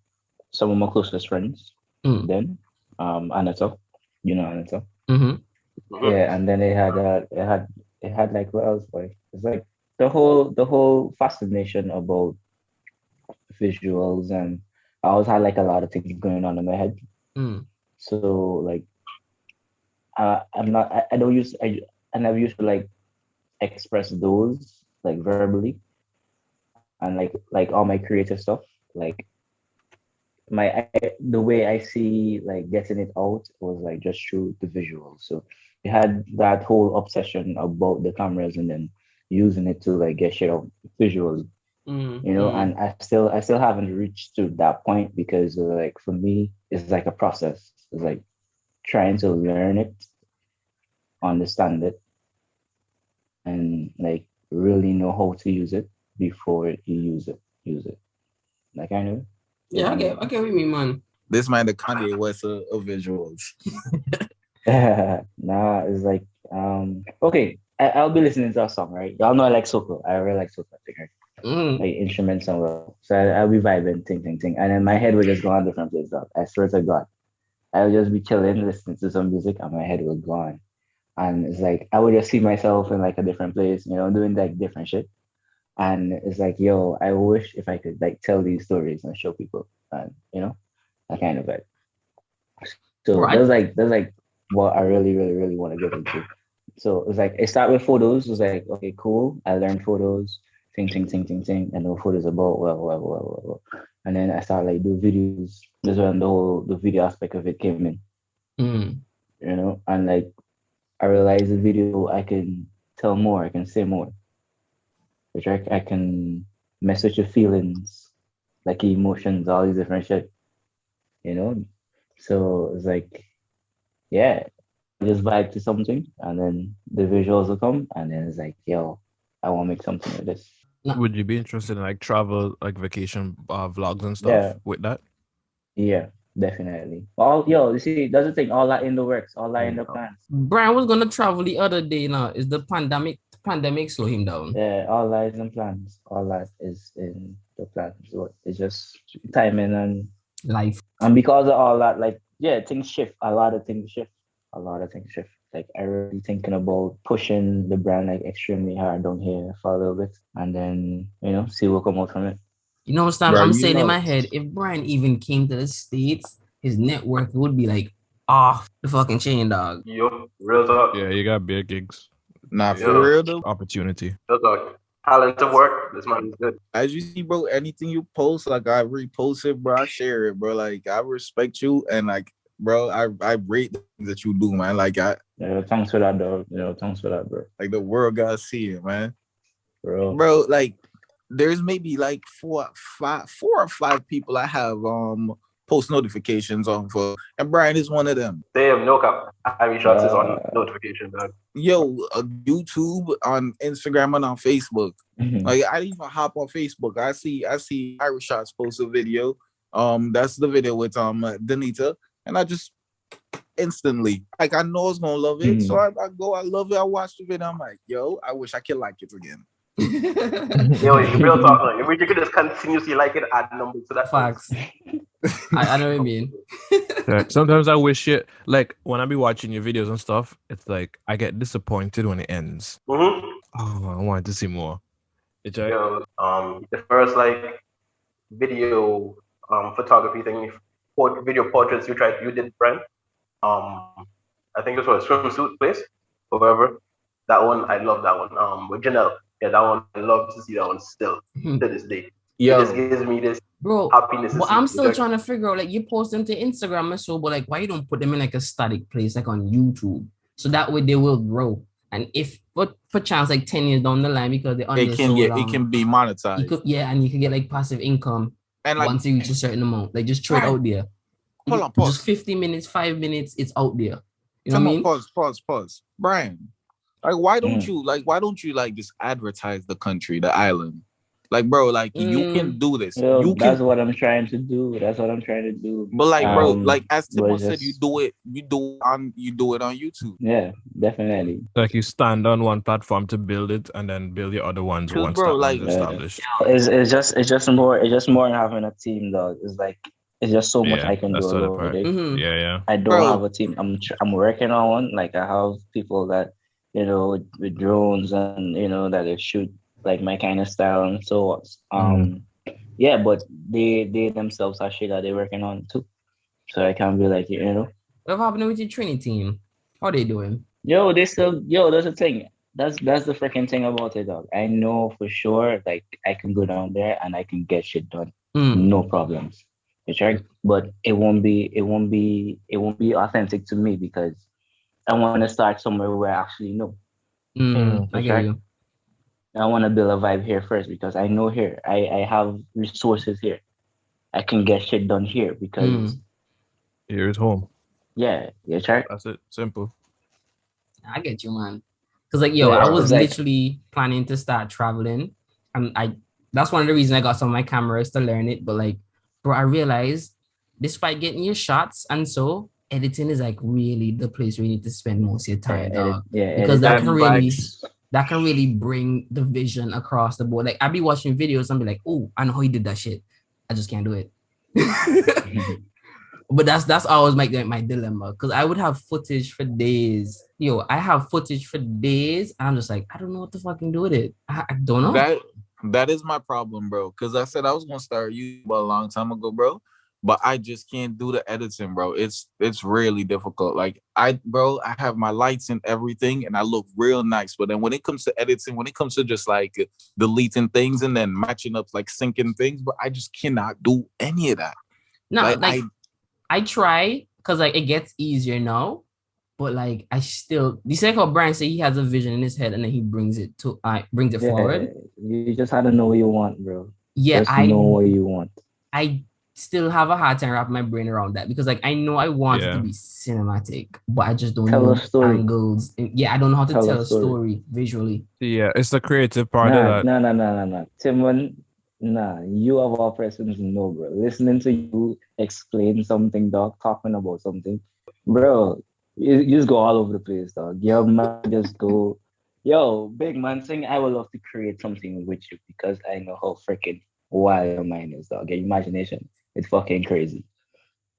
some of my closest friends then, Anata, Anata. Mm-hmm. Yeah, and then they had like what else? Like it's like the whole fascination about visuals, and I always had like a lot of things going on in my head. So like I never used to like express those like verbally. and like all my creative stuff, like the way I see like getting it out was like just through the visuals. So we had that whole obsession about the cameras and then using it to like get shit out visually, you know. And I still haven't reached to that point because like for me it's like a process. It's like trying to learn it, understand it, and like really know how to use it before you use it. That kind of. Yeah, I get what you mean, man. This man, the Kanye West of visuals. Nah, it's like okay. I'll be listening to a song, right? Y'all know I like soca. I really like soca thing, right? Like instruments and well. So I'll be vibing, ting, and then my head will just go on different places. I swear to God, I'll just be chilling, listening to some music, and my head will go on. And it's like I would just see myself in like a different place, you know, doing like different shit. And it's like, yo, I wish if I could like tell these stories and show people, and you know, that kind of it. So Right. that's like what I really want to get into. So it's like I start with photos. It's like, okay, cool. I learned photos, and know photos about well. And then I start like do videos. That's when the video aspect of it came in. You know, and like I realized the video I can tell more, I can say more. Which I can message your feelings, like emotions, all these different shit. You know? So it's like, yeah, just vibe to something and then the visuals will come and then it's like, yo, I want to make something like this. Would you be interested in like travel, like vacation vlogs and stuff Yeah. with that? Yeah, definitely. You see, that's the thing, all that in the works, all that in the plans. Brian was gonna travel the other day now. Is the pandemic slow him down? Yeah, all that is in plans. All that is in the plans. So it's just timing and Life. And because of all that, like, yeah, things shift. A lot of things shift. Like, I really thinking about pushing the brand like extremely hard down here for a little bit, and then see what come out from it. You know what I'm Bro, saying in my head? If Brian even came to the States, his network would be like off the fucking chain, dog. Yo, real talk. Yeah, you got big gigs. Nah, for real though. Opportunity. Real talk. Talent to work. This man is good. As you see, bro, anything you post, like I repost it, bro. I share it, bro. Like I respect you, and like, bro, I rate the things that you do, man. Like thanks for that, dog. Thanks for that, bro. Like the world gotta see it, man. Bro, like there's maybe like four or five people I have post notifications on for, and Brian is one of them. Damn, no cap. Irie shots is on notification, dog. Yo, YouTube, on Instagram, and on Facebook. Like I didn't even hop on Facebook. I see Irie shots post a video. That's the video with Danita, and I just instantly, like, I know I was gonna love it, so I go, I love it. I watch the video. I'm like, yo, I wish I could like it again. Yo, real talk, man. If you could just continuously like it, add numbers to that. Facts. I know what you mean. Sometimes I wish it, like when I be watching your videos and stuff, it's like I get disappointed when it ends. Mm-hmm. Oh, I wanted to see more. Yo, the first like video photography thing, video portraits you did, Brent. I think this was a swimsuit place, or whatever. That one, I love that one. With Janelle. Yeah, that one, I love to see that one still to this day. Yo. It just gives me this happiness. But I'm still trying to figure out, like, you post them to Instagram and so, but like, why you don't put them in like a static place, like on YouTube, so that way they will grow. And if for chance, like 10 years down the line, because they it can be monetized. And you can get like passive income, and like once you reach a certain amount, like just throw it out there. Hold on, pause. Just 50 minutes, 5 minutes, it's out there. You know what I mean? Pause. Brian, like, why don't you like just advertise the country, the island? Like, bro, like you can do this. That's what I'm trying to do. But like, bro, like as Timo said, you do it on YouTube. Yeah, definitely. Like you stand on one platform to build it, and then build the other ones once that one's established. It's just more having a team, though. It's like it's just so much I can do alone. Yeah. I don't have a team. I'm working on one. Like I have people that with drones and that they shoot like my kind of style and so yeah, but they themselves are shit that they're working on too. So I can't be like What happened with your training team? How they doing? That's the thing. That's the freaking thing about it, dog. I know for sure, like I can go down there and I can get shit done, no problems. It's right, but it won't be authentic to me because I want to start somewhere where I actually know. I That's get right. you. I want to build a vibe here first because I know here I have resources here. I can get shit done here because Here's home. yeah, that's right. That's it. Simple. I get you, man. Cause like yo, I Yeah, was it's like literally planning to start traveling, and that's one of the reasons I got some of my cameras to learn it. But like, bro, I realized despite getting your shots and so editing is like really the place where you need to spend most of your time, dog. Because that editing. can really Facts. bring the vision across the board. Like I be watching videos and be like, oh, I know how he did that shit. I just can't do it. But that's always my dilemma because I would have footage for days. Yo, I have footage for days, and I'm just like, I don't know what to fucking do with it. I don't know. That is my problem, bro. Because I said I was gonna start YouTube a long time ago, bro. But I just can't do the editing, bro. It's really difficult. Like I have my lights and everything, and I look real nice. But then when it comes to editing, when it comes to just like deleting things and then matching up, like syncing things, but I just cannot do any of that. No, Like I try because like it gets easier now, but like I still you say how Brian say he has a vision in his head and then he brings it forward. You just had to know what you want, bro. Yeah, Just know what you want. I still have a hard time wrapping my brain around that because like I know I want it to be cinematic, but I just don't Tell know a story. angles. Yeah, I don't know how to tell a story visually. Yeah, it's the creative part of that. No. Timon, you of all persons know, bro. Listening to you explain something, dog, talking about something, bro, you just go all over the place, dog. Your man just go, yo, big man, saying I would love to create something with you because I know how freaking wild your mind is, dog. Your imagination, it's fucking crazy.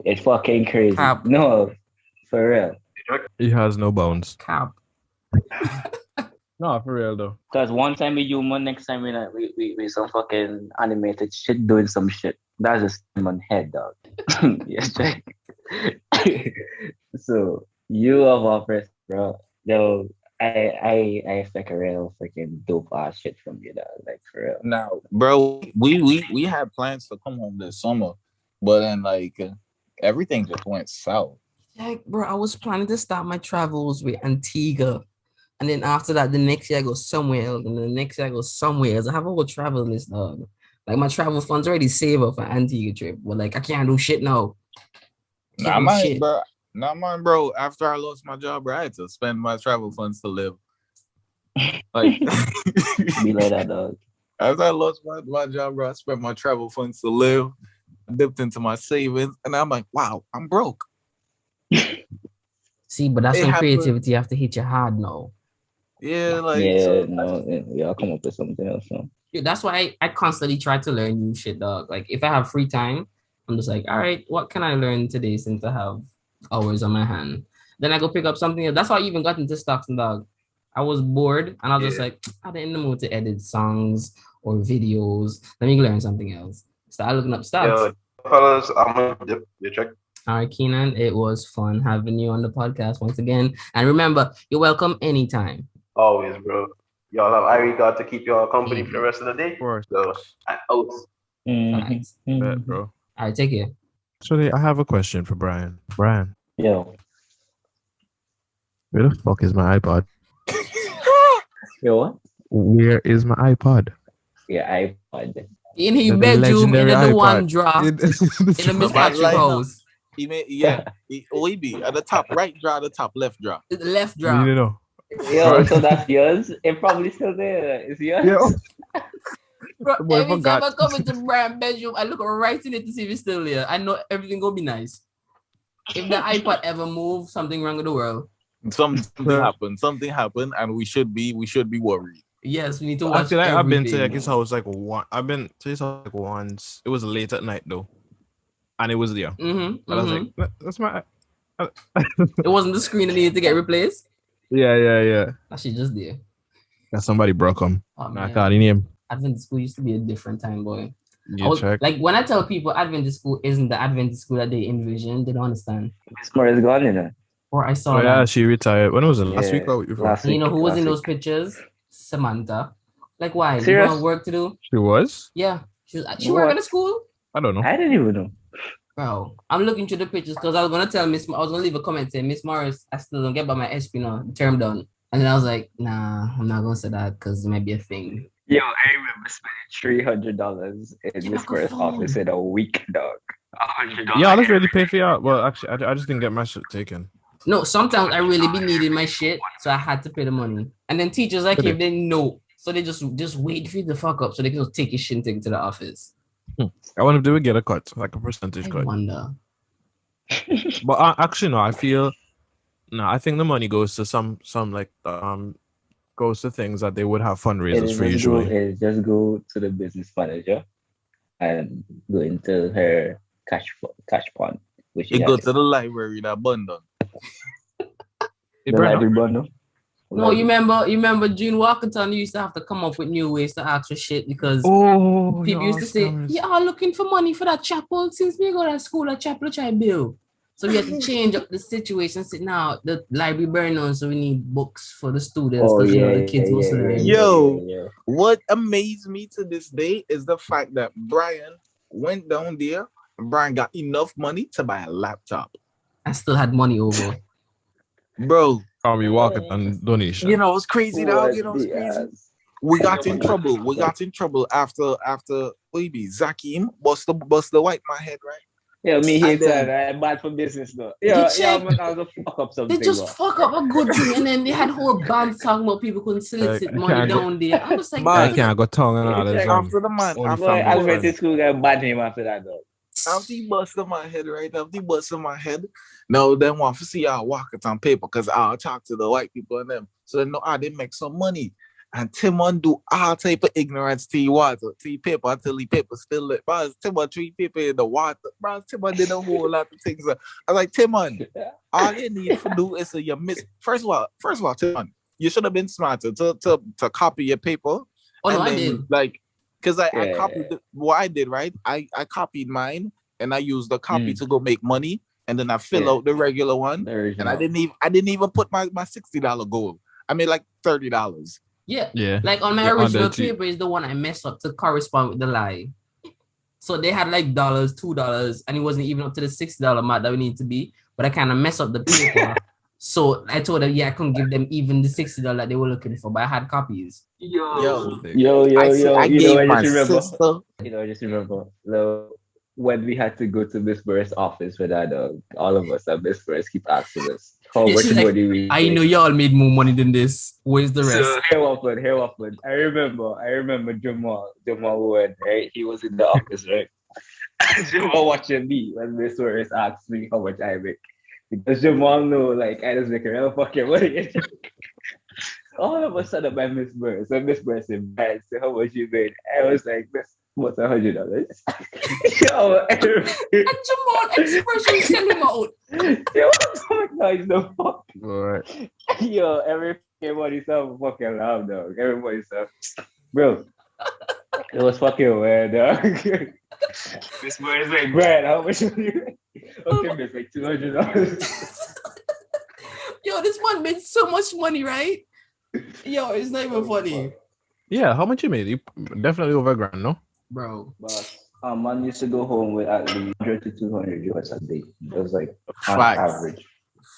It's fucking crazy. Cap. No, for real. He has no bounds. Cap. No, for real though. Because one time we human, next time we some fucking animated shit doing some shit. That's just on head, dog. Yes, right. So you of all first, bro. Yo, I expect a real freaking dope ass shit from you, dog. Like for real. now, bro, we had plans to come home this summer, but then like everything just went south. Yeah, bro, I was planning to start my travels with Antigua. And then after that, the next year I go somewhere else. And the next year I go somewhere else. I have a whole travel list, dog. Like my travel funds already saved up for Antigua trip. But like I can't do shit now. Nah, mine, bro. Not mine, bro. After I lost my job, bro, I had to spend my travel funds to live. Like Be like that, dog. After I lost my job, bro, I spent my travel funds to live. I dipped into my savings, and I'm like, wow, I'm broke. See, but that's when creativity have to hit you hard now. Yeah, like y'all come up with something else. So. Yeah, that's why I constantly try to learn new shit, dog. Like if I have free time, I'm just like, all right, what can I learn today since I have hours on my hand? Then I go pick up something else. That's how I even got into stocks and dog. I was bored and I was just like, I'm in the mood to edit songs or videos. Let me learn something else. Start looking up stocks. Yo, fellas, I'm gonna dip your check. All right, Kenan, it was fun having you on the podcast once again. And remember, you're welcome anytime. Always, bro. Y'all have Irie got to keep y'all company for the rest of the day. Of course. So, out. Bet, bro. All right, take care. Actually, I have a question for Brian. Brian, Yo, where the fuck is my iPod? yo, what? Where is my iPod? Yeah, iPod. In his bedroom, in the one drawer, in the Miss Patrick house. He made OEB at the top right drawer, the top left drawer. The left You drawer. know. Yo, so that's yours? It probably still there. It's yours? Yo. Bro, Boy, every time I come into Brian's bedroom, I look right in it to see if it's still there. I know everything gonna be nice. If the iPod ever move, something wrong with the world. Something happened, and we should be worried. Yes, we need to watch. Actually, I've been to his house like one. I've been to his house like once. It was late at night though, and it was there. And I was like, "That's my." It wasn't the screen that needed to get replaced. Yeah. Actually, just there. That somebody broke him. Oh, I called him. Adventist school used to be a different time, boy. Check. Like when I tell people Adventist school isn't the Adventist school that they envision, they don't understand. Miss Moore is gone, you know. Or I saw Oh yeah, that. she retired. When was it? Last Yeah, week or week before? last And you know week, who was last in those week. pictures? Samantha. Like, why? You Serious? don't have work to do? She was? Yeah. She work What? at a school? I don't know. I didn't even know. Bro, I'm looking through the pictures because I was gonna tell I was gonna leave a comment saying, Miss Morris, I still don't get by my SP now, term done. And then I was like, nah, I'm not gonna say that because it might be a thing. Yo, I remember spending $300 in Get Miss back a Burr's office phone. in a week, dog. $100. Yeah, let's really pay for y'all. Well, actually, I just didn't get my shit taken. No, sometimes I really be needing my shit, so I had to pay the money. And then teachers like if they know, so they just wait for you to fuck up so they can just take your shit and take it to the office. I wonder if they would get a cut, like a percentage I cut. wonder. But actually, no. I think the money goes to some like goes to things that they would have fundraisers for usually. It just go to the business manager and go into her cash fund, which It go to the library, that bundle. Hey, the Brenna, library bundle. No, you remember June Walkerton used to have to come up with new ways to ask for shit because people used to say, y'all looking for money for that chapel since we go to school, a chapel try bill. So we had to change up the situation. Say now the library burn on, so we need books for the students because the kids must learn. What amazed me to this day is the fact that Brian went down there and Brian got enough money to buy a laptop. I still had money over. Bro. We walk it on donation. You know, it's crazy, dog. You know, it's crazy. We got in trouble. We got in trouble after maybe Zakim bust the white man head, right? Yeah, me here I'm bad for business though. Yeah, man, I was a fuck up something. They just fuck up a good thing, and then they had whole bands talking about people couldn't solicit money down there. I was like, I can't go tongue and all this. After the man, I went to school and bad him after that though. After he busted my head, right? After he busted my head, no, then want to see y'all walk it on paper because I'll talk to the white people and them. So they know I didn't make some money. And Timon do all type of ignorance to water, to paper until the paper still lit. Bro, Timon treat paper in the water. Bro, Timon did a whole lot of things. I was like, Timon, all you need to do is you miss. First of all, Timon, you should have been smarter to copy your paper. Oh, no, I did. Like, because I copied what I did, right? I copied mine and I used the copy to go make money. And then I fill out the regular one. And I didn't even put my $60 goal. I made like $30. Yeah. Like on my original paper is the one I messed up to correspond with the lie. So they had like $2, and it wasn't even up to the $60 mark that we need to be. But I kind of messed up the paper. So I told them, I couldn't give them even the $60 that they were looking for, but I had copies. Yo. I gave my sister. I just remember when we had to go to Miss Burr's office with that dog, all of us at Miss Burr's keep asking us how much money we I know y'all made more money than this. Where's the rest? So here what I remember Jamal Wood, right? He was in the office, right? Jamal watching me when Miss Burr's asked me how much I make. Because Jamal know, like, I just make a real fucking money. All of a sudden by Miss Burr. So Miss Burr said, "Bad, so how much you made?" I was like, what's $100? Yo, and Jamal expression send him out. Yo, what the fuck? Right. Yo, everybody so fucking loud, dog. Everybody so, bro. It was fucking weird, dog. This boy is like, Brad, how much money you make? Okay, it's like $200. Yo, this one made so much money, right? Yo, it's not even funny. Yeah, how much you made? You definitely over $1,000, no? Bro, but man used to go home with at least 100 to 200 US a day. It was like on average.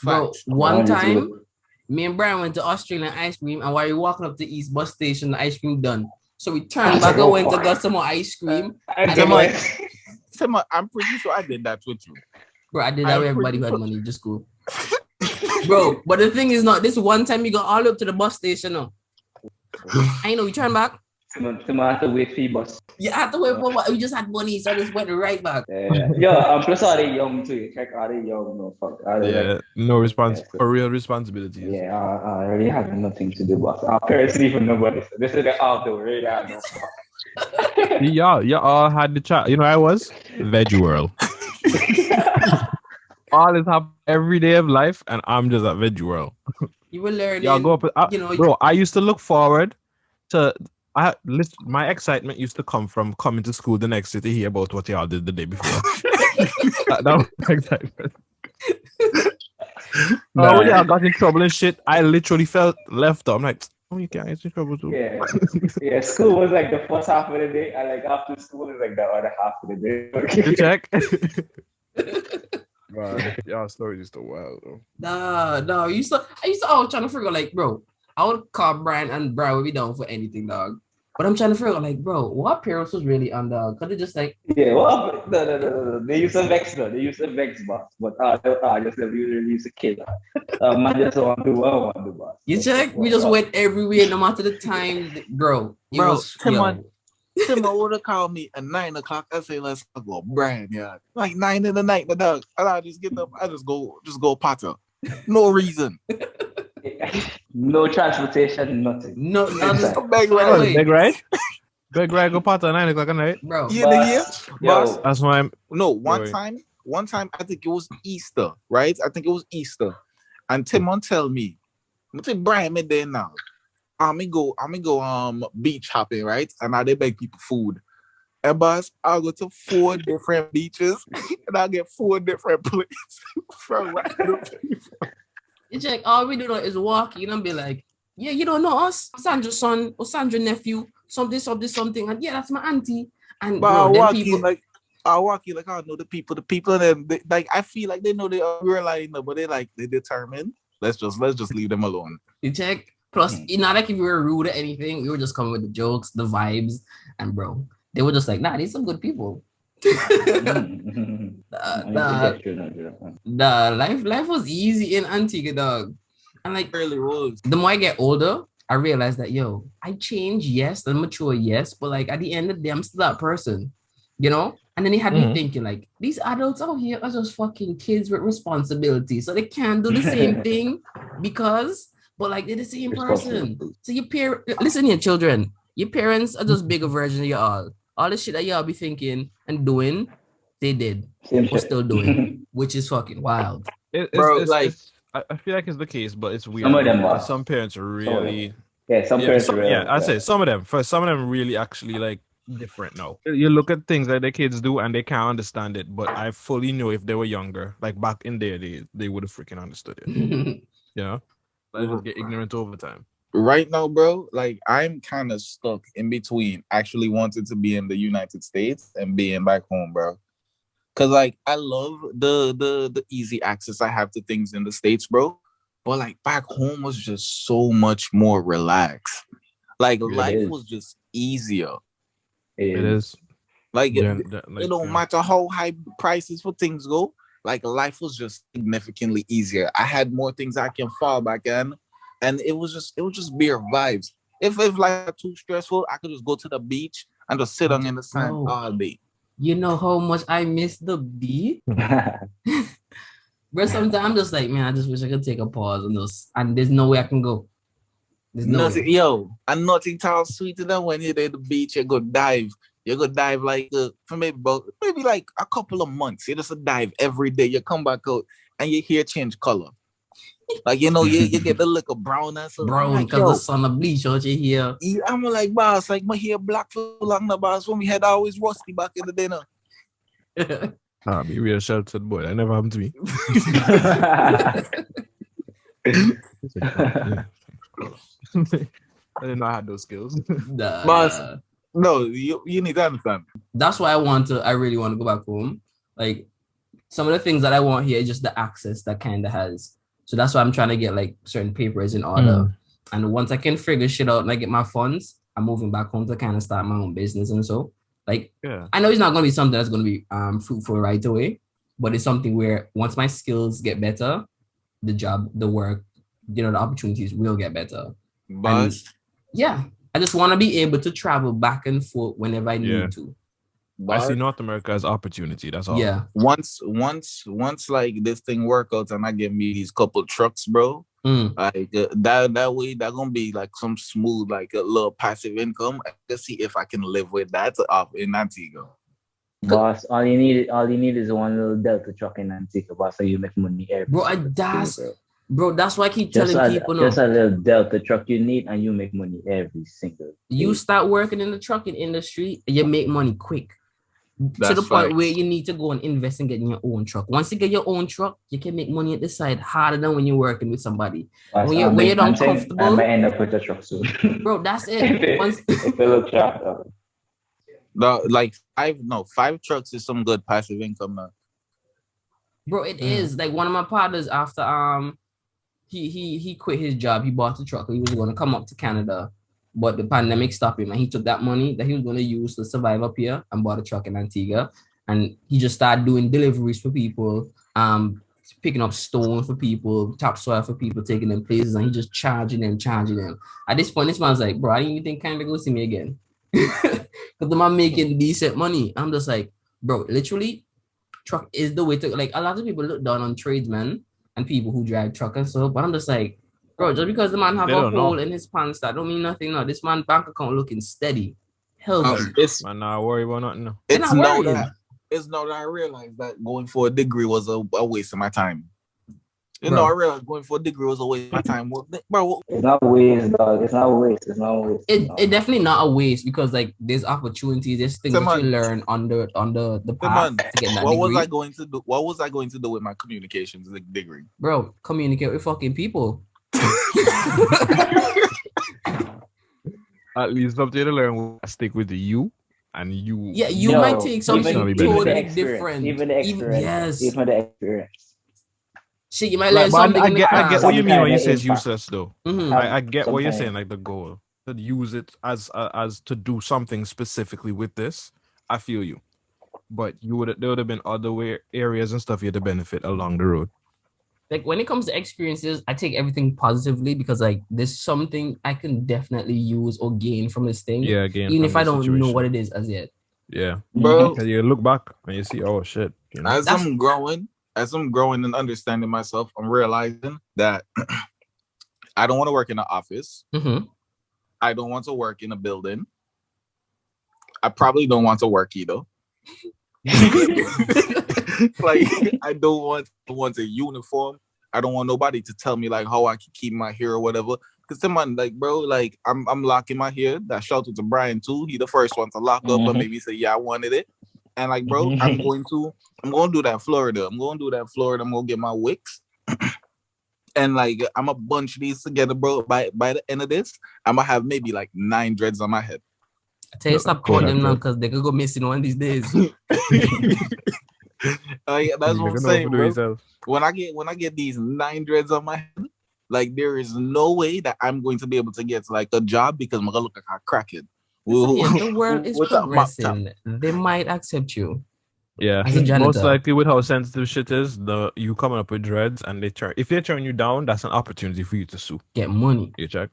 Bro, one time, me and Brian went to Australian ice cream, and while we were walking up to East Bus Station, the ice cream done. So we turned back and went to get some more ice cream. I'm pretty sure I did that with you. Bro, I did that with everybody who had money. Just go. Bro, but the thing is not, this one time you got all up to the bus station. No. I know, we turned back. I had to wait for your bus. You had to wait for what? We just had money, so I just went right back. Plus all the young too. Check all the young, no fuck. For real responsibilities. Yeah, I really have nothing to do, but our parents even nobody. So this is the out the way. No fuck. Y'all had the chat. You know, I was Veg World. All this happen every day of life, and I'm just at Veg World. You were learning. Y'all go up. Bro, I used to look forward to. My excitement used to come from coming to school the next day to hear about what y'all did the day before. that was my excitement. Oh yeah, I got in trouble and shit. I literally felt left out. I'm like, oh, you can't get in trouble too. Yeah. Yeah, school was like the first half of the day, and like after school is like the other half of the day. You check. Man, y'all story is so wild though. Nah, I used to always trying to figure out, like, bro, I would call Brian and Brian would be down for anything, dog. But I'm trying to figure out, like, bro, what parents was really on, dog? Cause they just like, Yeah, well, no. They used to vex, though. They used to vex, boss. But I just usually used to kill her. Man just want to do what I want to do, boss. you check, we just went everywhere, no matter the time, bro. It was, Timon would have called me at 9 o'clock. I say, let's go, Brian. Yeah, like 9 in the night, the dog. And I just get up. I just go potter. No reason. No transportation, nothing. no, just Beg Big right? Big right go part at 9 o'clock at night. bro. Boss. That's why I'm No, one time, I think it was Easter, right? I think it was Easter. And Timon tell me, I say, Brian, me there now. I'm go beach hopping, right? And I they beg people food. And boss, I'll go to 4 different beaches and I'll get 4 different plates from random people. You check, all we do now is walk in and be like, yeah, you don't know us, Sandra's son or Sandra's nephew, something, and yeah, that's my auntie. And But bro, I'll them walk people, in like I know the people, and they, like I feel like they know they are realizing, but they determined. Let's just leave them alone. you check. Plus, it's not like if we were rude or anything, we were just coming with the jokes, the vibes, and bro, they were just like, nah, these some good people. Life was easy in Antigua, dog. And like, It really was. the more I get older, I realize that I change, yes, and mature, yes, but like at the end of the day, I'm still that person, you know. And then it had me thinking, like, these adults out here are just fucking kids with responsibility, so they can't do the same thing but like they're the same person. So listen here, children, your parents are just bigger versions of you all. All the shit that y'all be thinking and doing, they did or still doing, which is fucking wild. I feel like it's the case, but it's weird. Some of them are. Some parents are really. Some parents are really. Yeah, I'd say some of them really actually like different now. You look at things that the kids do and they can't understand it, but I fully know if they were younger, like back in their day, they would have freaking understood it. Yeah. Let's just get ignorant over time. Right now, bro, like I'm kind of stuck in between actually wanting to be in the United States and being back home, bro. Cause like I love the easy access I have to things in the States, bro. But like back home was just so much more relaxed. Like life was just easier. It is. Like it don't matter how high prices for things go. Like life was just significantly easier. I had more things I can fall back in, and it was just beer vibes. If life was too stressful, I could just go to the beach and just sit on in the sun all day. You know how much I miss the beach? But sometimes I'm just like, man, I just wish I could take a pause and there's no way I can go. There's nothing, and nothing sounds sweeter than when you're at the beach. You go dive. You go dive like for maybe like a couple of months. You just dive every day. You come back out and your hair change color. Like you get the look of brown and stuff. Brown because the sun of bleach out your hair. Yeah, I'm like, boss, like my hair black for long now, boss. When we had always rusty back in the day now. Be real sheltered boy. That never happened to me. I didn't know I had those skills. Boss, no, you need to understand. That's why I really want to go back home. Like some of the things that I want here is just the access that kind of has. So that's why I'm trying to get like certain papers in order. And once I can figure shit out and I get my funds, I'm moving back home to kind of start my own business. And so like, I know it's not going to be something that's going to be fruitful right away, but it's something where once my skills get better, the job, the work, the opportunities will get better. But I just want to be able to travel back and forth whenever I need to. I see North America as opportunity. That's all. Yeah. Once like this thing work out and I get me these couple trucks, bro. Like that way that gonna be like some smooth like a little passive income. I can see if I can live with that in Antigua. Boss, all you need is one little Delta truck in Antigua, boss, so you make money every Bro, that's why I keep telling people just a little Delta truck you need and you make money every single day. You start working in the trucking industry, you make money quick. That's to the point facts. where you need to go and invest in getting your own truck. Once you get your own truck, you can make money at the side harder than when you're working with somebody. But When you're I'm saying I uncomfortable, might end up with a truck soon. bro, that's it. Once If it looks sharp, Like 5 trucks is some good passive income now. bro, it is like one of my partners after he quit his job, he bought the truck, he was going to come up to Canada, but the pandemic stopped him, and he took that money that he was going to use to survive up here and bought a truck in Antigua, and he just started doing deliveries for people, picking up stone for people, topsoil for people, taking them places, and he just charging them. At this point, this man's like, bro, I didn't even think Canada go see me again. Because the man making decent money. I'm just like, bro, literally, truck is the way to, like, a lot of people look down on tradesmen and people who drive truck and so, but I'm just like, bro, just because the man have They a don't hole know. in his pants, that don't mean nothing. No, this man bank account looking steady, healthy. Man, nah, worry about nothing. No. They're It's not now worrying. that I realized that going for a degree was a waste of my time. You Bro. know, I realized going for a degree was a waste of my time. Bro, it's not a waste, dog. It's not a waste. It's not a waste. It definitely not a waste, because like there's opportunities, there's things that you learn on the path man, to get that what degree. was I going to do? What was I going to do with my communications degree? Bro, communicate with fucking people. At least something to learn will stick with you and you. Yeah, you No, might take something even the totally experience, different. even the experience, yes. even the experience. Shit, you might Like, learn but something I in the get class. what you mean when you say Sometimes it's useless though. Mhm. I get what you're Sometimes. saying, like the goal to use it as to do something specifically with this. I feel you, but there would have been other areas and stuff you had to benefit along the road. Like when it comes to experiences, I take everything positively, because like there's something I can definitely use or gain from this thing. Yeah, again, even from if I the don't know situation. what it is as yet. Yeah, Bro, you look back and you see, oh shit, you know. as I'm growing and understanding myself, I'm realizing that I don't want to work in an office. Mm-hmm. I don't want to work in a building. I probably don't want to work either. Like, I don't want a uniform. I don't want nobody to tell me like how I can keep my hair or whatever. Cause someone like, bro, like I'm locking my hair. That shout out to Brian too. He the first one to lock up and maybe say, yeah, I wanted it. And like, bro, I'm going to do that in Florida. I'm gonna get my wicks. And like, I'm gonna bunch these together, bro. By the end of this, I'm gonna have maybe like 9 dreads on my head. I tell you, stop calling them now, because they could go missing one of these days. That's what I'm saying, bro. When I get these 9 dreads on my head, like there is no way that I'm going to be able to get like a job, because I'm gonna look like a crackhead. Listen, the world is progressing. They might accept you. Yeah, as a janitor. Most likely with how sensitive shit is, you coming up with dreads and if they turn you down, that's an opportunity for you to sue. Get money. You check.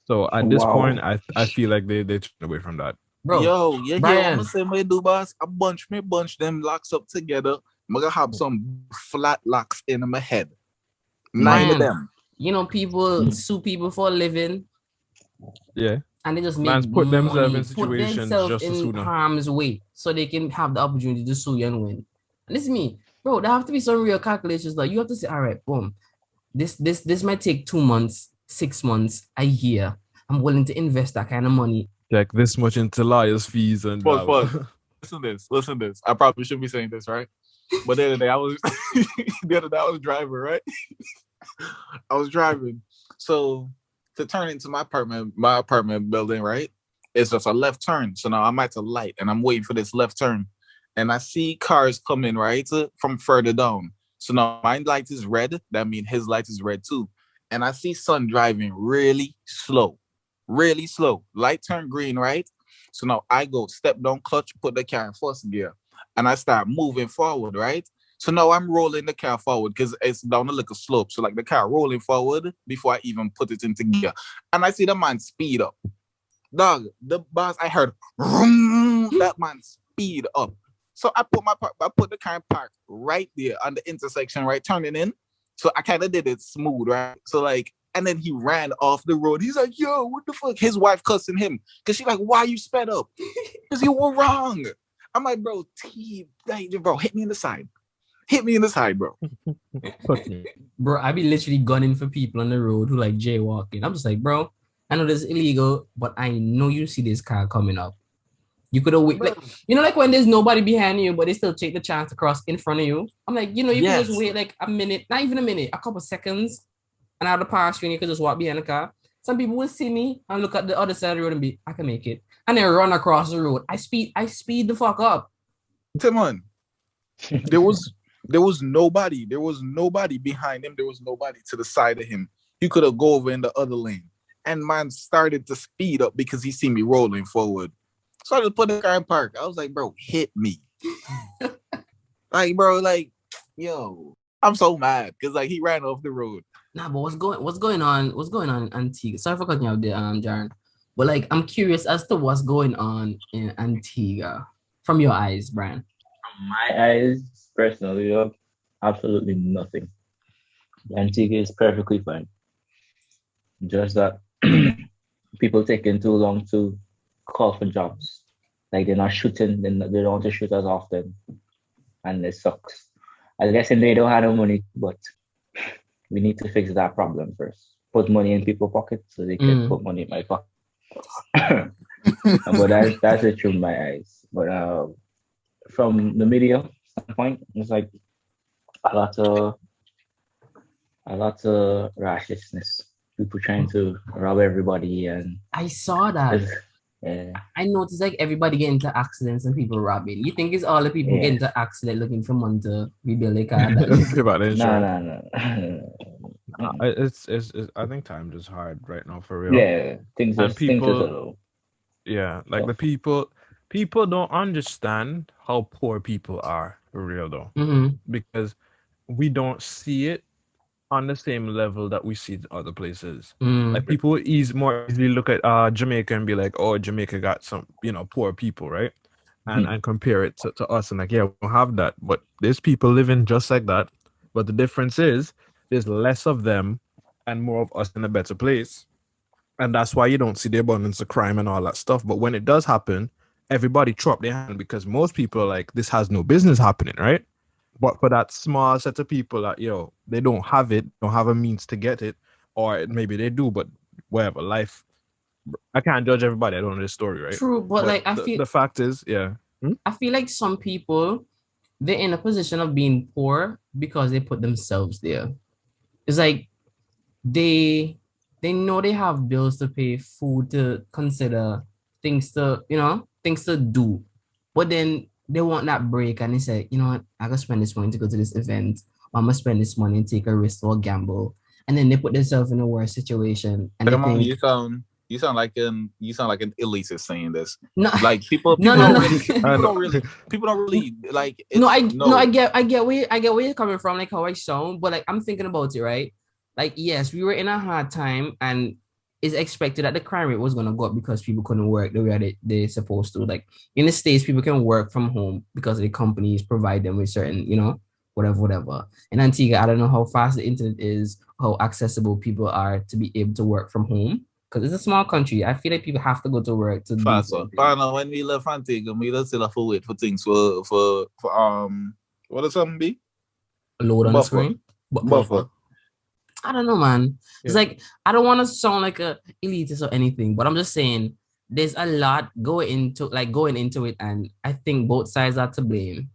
So at this point, I feel like they turn away from that. Bro, yeah, Brian. I'm gonna say my do boss. I bunch them locks up together. I'm gonna have some flat locks in my head. 9 of them. You know, people sue people for a living. Yeah. And they just make put themselves in put situations themselves just to sue in them. harm's way, so they can have the opportunity to sue you and win. And this is me, bro. There have to be some real calculations. Like you have to say, all right, boom, this might take 2 months, 6 months, a year. I'm willing to invest that kind of money. Like this much into lawyers' fees and blah, blah. Listen this. I probably shouldn't be saying this, right? But the other day I was driving, right? I was driving. So to turn into my apartment building, right? It's just a left turn. So now I'm at the light and I'm waiting for this left turn. And I see cars coming, right? From further down. So now my light is red. That means his light is red too. And I see son driving really slow. Light turn green, right? So now I go step down clutch, put the car in first gear. And I start moving forward, right? So now I'm rolling the car forward because it's down a little slope. So like the car rolling forward before I even put it into gear. And I see the man speed up. Dog, the boss, I heard that man speed up. So I put the car in park right there on the intersection, right, turning in. So I kind of did it smooth, right? So like, and then he ran off the road. He's like, yo, what the fuck? His wife cussing him. Because she's like, why you sped up? Because you were wrong. I'm like, bro, hit me in the side. Hit me in the side, bro. Bro, I be literally gunning for people on the road who like jaywalking. I'm just like, bro, I know this is illegal, but I know you see this car coming up. You could have wait, Bro. like like when there's nobody behind you, but they still take the chance to cross in front of you. I'm like, you could just wait like a minute, not even a minute, a couple seconds, and out of pass you, and you could just walk behind the car. Some people will see me and look at the other side of the road and be, I can make it, and then run across the road. I speed the fuck up. Come on. There was nobody. There was nobody behind him. There was nobody to the side of him. He could have go over in the other lane. And man started to speed up because he seen me rolling forward. So I just put the car in park. I was like, bro, hit me. Like, bro, like, yo, I'm so mad because like he ran off the road. Nah, but what's going on in Antigua? Sorry for cutting you out there, Jaron. But like I'm curious as to what's going on in Antigua from your eyes, Brian. From my eyes, personally, absolutely nothing. Antigua is perfectly fine. Just that people taking too long to call for jobs. Like they're not shooting, they don't want to shoot as often. And it sucks. I guess they don't have no money, but we need to fix that problem first. Put money in people's pockets so they can put money in my pocket. But that's the truth in my eyes. But from the media standpoint, it's like a lot of rashness. People trying to rob everybody, and I saw that. Yeah. I noticed like everybody get into accidents and people robbing. You think it's all the people get into accident looking for money to rebuild their car? No. It's I think times is hard right now for real. Yeah, things are low. Yeah, like the people don't understand how poor people are for real though, because we don't see it on the same level that we see in other places. Like people more easily look at Jamaica and be like, oh, Jamaica got some poor people, right? And compare it to us and like, yeah, we don't have that, but there's people living just like that. But the difference is there's less of them and more of us in a better place. And that's why you don't see the abundance of crime and all that stuff. But when it does happen, everybody throw up their hand because most people are like, this has no business happening, right? But for that small set of people that, they don't have it, don't have a means to get it, or maybe they do, but whatever, life, I can't judge everybody. I don't know this story, right? True, but like I feel the fact is, I feel like some people, they're in a position of being poor because they put themselves there. It's like they know they have bills to pay, food to consider, things to do, but then they want that break and they say, you know what, I gotta spend this money to go to this event, or I'm gonna spend this money and take a risk or gamble, and then they put themselves in a worse situation. And they think, you sound like an elitist saying this. No, like people no. People don't really like. I get where you're coming from, like how I sound, but like I'm thinking about it, right? Like, yes, we were in a hard time, and it's expected that the crime rate was gonna go up because people couldn't work the way they're supposed to. Like in the States, people can work from home because the companies provide them with certain, whatever. In Antigua, I don't know how fast the internet is, how accessible people are to be able to work from home. Because it's a small country. I feel like people have to go to work to do something. When we left Antigua, we still have to wait for things for what does something be? Load on the screen? Buffer. I don't know, man. It's like, I don't want to sound like a elitist or anything, but I'm just saying there's a lot going into it, and I think both sides are to blame.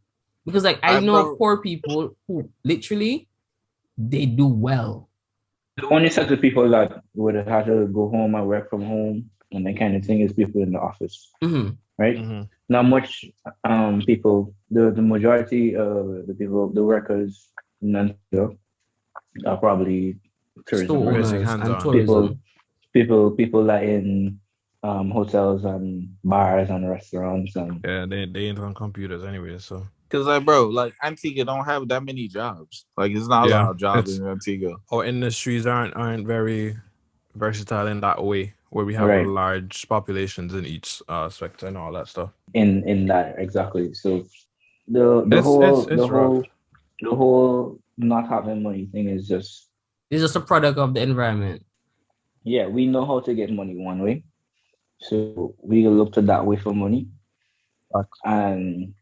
Because like I know poor people who literally they do well. The only set of people that would have had to go home and work from home and that kind of thing is people in the office, right? Not much people. The majority of the people, the workers, are probably tourism and tourism. People that in hotels and bars and restaurants and they ain't on computers anyway, so. Because Antigua don't have that many jobs. Like it's not a lot of jobs in Antigua. Our industries aren't very versatile in that way, where we have large populations in each sector and all that stuff. In that exactly. So the whole not having money thing is just a product of the environment. Yeah, we know how to get money one way, so we look to that way for money, and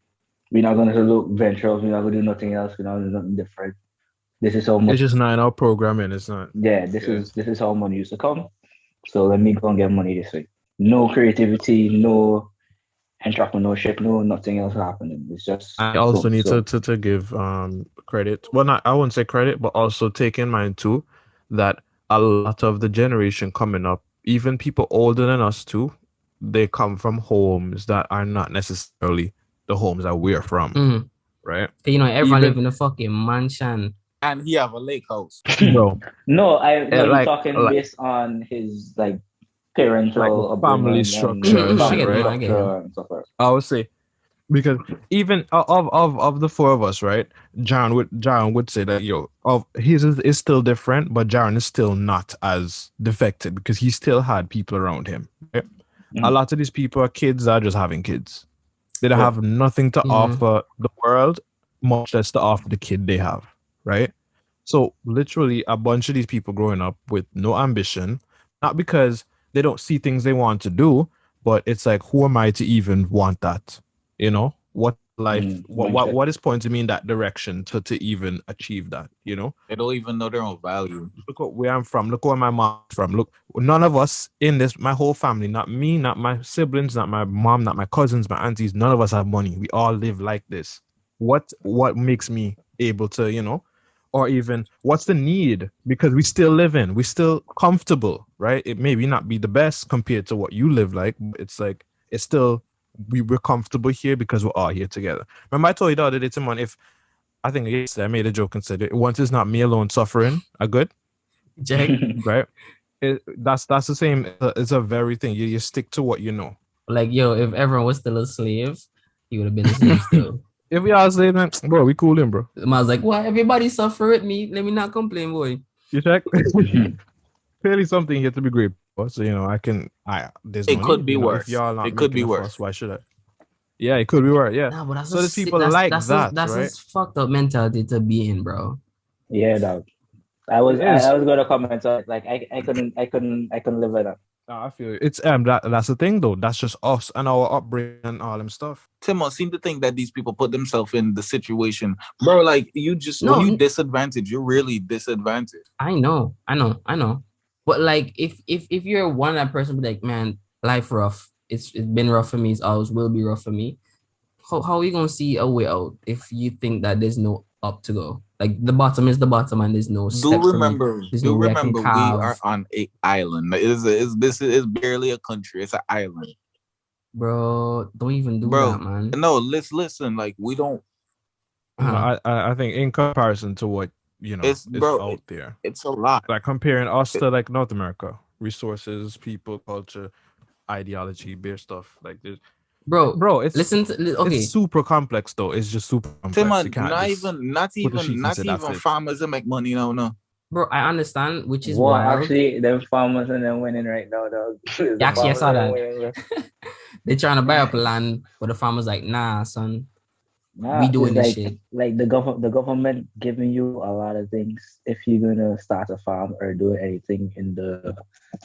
we're not going to look ventures. We're not going to do nothing else. We're not going to do nothing different. This is how much. It's just not in our programming. It's not. Yeah, this is how money used to come. So let me go and get money this way. No creativity, no entrepreneurship, no, nothing else happening. It's just I also need so. to give credit. Well, not I wouldn't say credit, but also take in mind too that a lot of the generation coming up, even people older than us too, they come from homes that are not necessarily the homes that we're from, right? You know, everyone Even live in a fucking mansion. And he have a lake house. bro, No, he's like talking based on his like parental the family upbringing structure and and I shit, get family you, right? man. I get you. structure and stuff like that. I would say because even of the four of us, right? John would say that of his is still different, but John is still not as defected because he still had people around him. Right? A lot of these people are kids that are just having kids. They don't have nothing to Yeah. offer the world, much less to offer the kid they have, right? So literally a bunch of these people growing up with no ambition, not because they don't see things they want to do, but it's like, who am I to even want that? What life, Mindset. what is pointing me in that direction to even achieve that, They don't even know their own value. Look where I'm from. Look where my mom's from. Look, none of us in this, my whole family, not me, not my siblings, not my mom, not my cousins, my aunties, none of us have money. We all live like this. What makes me able to, or even what's the need? Because we still live we still comfortable, right? It maybe not be the best compared to what you live like, but it's like, it's still, we're comfortable here because we're all here together. Remember I told you the other day, Timon, if I think yesterday I made a joke and said, once it's not me alone suffering, I good, Jack, right? That's the same. It's a very thing. You stick to what you know. like, yo, if everyone was still a slave, he would have been a slave still. If we all say that, bro, we cool in, bro. The man's like, why everybody suffer with me? Let me not complain, boy. You check. Clearly something here to be grateful for. So there's It money. could be worse. If y'all not It could be making a worse. fuss, why should I? Yeah, it could be worse. Yeah. Nah, but that's So there's people that's, like that's that, that's right? a fucked up mentality to be in, bro. Yeah, dog. I was It is. I was gonna comment on it. Like I couldn't live like that. I feel it. It's that's the thing though. That's just us and our upbringing and all them stuff. Tim, I seem to think that these people put themselves in the situation, bro. Like when you disadvantaged, you're really disadvantaged. I know. But like, if you're one that person, be like, man, life rough. It's been rough for me. It's always will be rough for me. How are we gonna see a way out if you think that there's no up to go? Like the bottom is the bottom, and there's no step. There's no way I can we carve. are on an island. This is barely a country. It's an island. Bro, don't even do that, man. No, listen. Like we don't. I think in comparison to what It's out there, it's a lot. Like comparing us to like North America, resources, people, culture, ideology, beer stuff. Like this, bro. It's It's super complex though. It's just super complex. Tim, not even farmers that make money. No. Bro, I understand, which is wild. wild. Actually, them farmers and them winning right now, dog. Actually, I saw that. They're trying to buy up land, but the farmers like, nah, son. We doing this shit. Like the government giving you a lot of things if you're gonna start a farm or do anything in the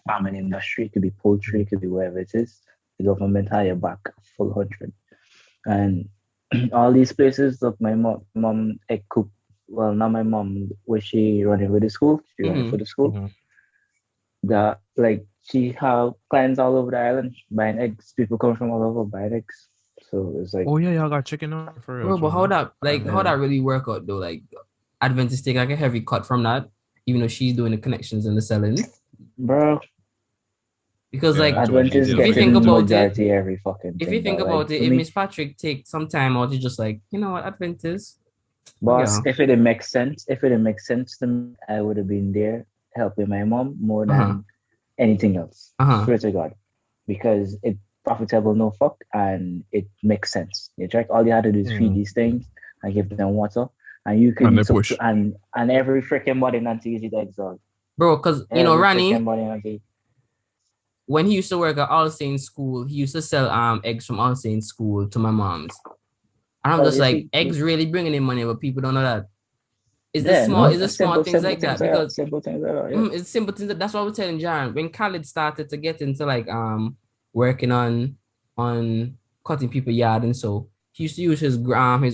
farming industry. It could be poultry, it could be wherever it is. The government hire back full 100. And all these places, look, my mom cook. Well, not my mom. Was she running with the school? She running for the school. Mm-hmm. That like she have clients all over the island buying eggs. People come from all over buying eggs. So it's like, oh yeah, y'all got chicken on for real. Bro, but how that really work out though? Like Adventist take like a heavy cut from that, even though she's doing the connections and the selling. Bro. Because like Adventist if you think about it, every fucking if you think about it, if Miss Patrick take some time out to just like, you know what, Adventist. Boss, if it didn't make sense to me, I would have been there helping my mom more than anything else. Swear to God. Because it's profitable, no fuck, and it makes sense. You check, all you had to do is feed these things and give them water, and you can and every freaking body not to eat eggs on. Bro, because Ronnie, when he used to work at All Saints School, he used to sell eggs from All Saints School to my mom's. And I'm just like, eggs really bringing in money, but people don't know that. It's the small things like that. Because simple things like that. It's simple things. That's what I was telling Jaron. When Khaled started to get into like working on cutting people yard, and so he used to use his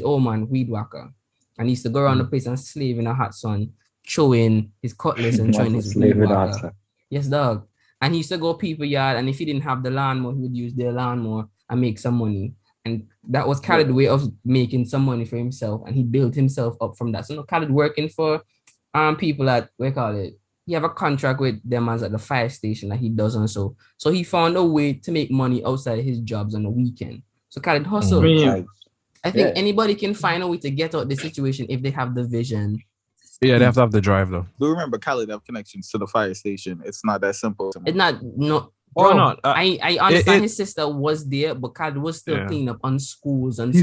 old man weed whacker, and he used to go around the place and slave in a hot sun, chewing his cutlass and chewing his weed whacker. Yes, dog. And he used to go people yard, and if he didn't have the lawnmower, he would use their lawnmower and make some money. And that was Khaled's way of making some money for himself, and he built himself up from that. So no, Khaled working for people at he have a contract with them as at the fire station that he does and so he found a way to make money outside his jobs on the weekend. So Khaled hustle. I think anybody can find a way to get out the situation if they have the vision. Yeah, they have to have the drive though. Do remember Khaled have connections to the fire station? It's not that simple. It's not Bro, not. I understand his sister was there, but Khaled was still cleaning up on schools and he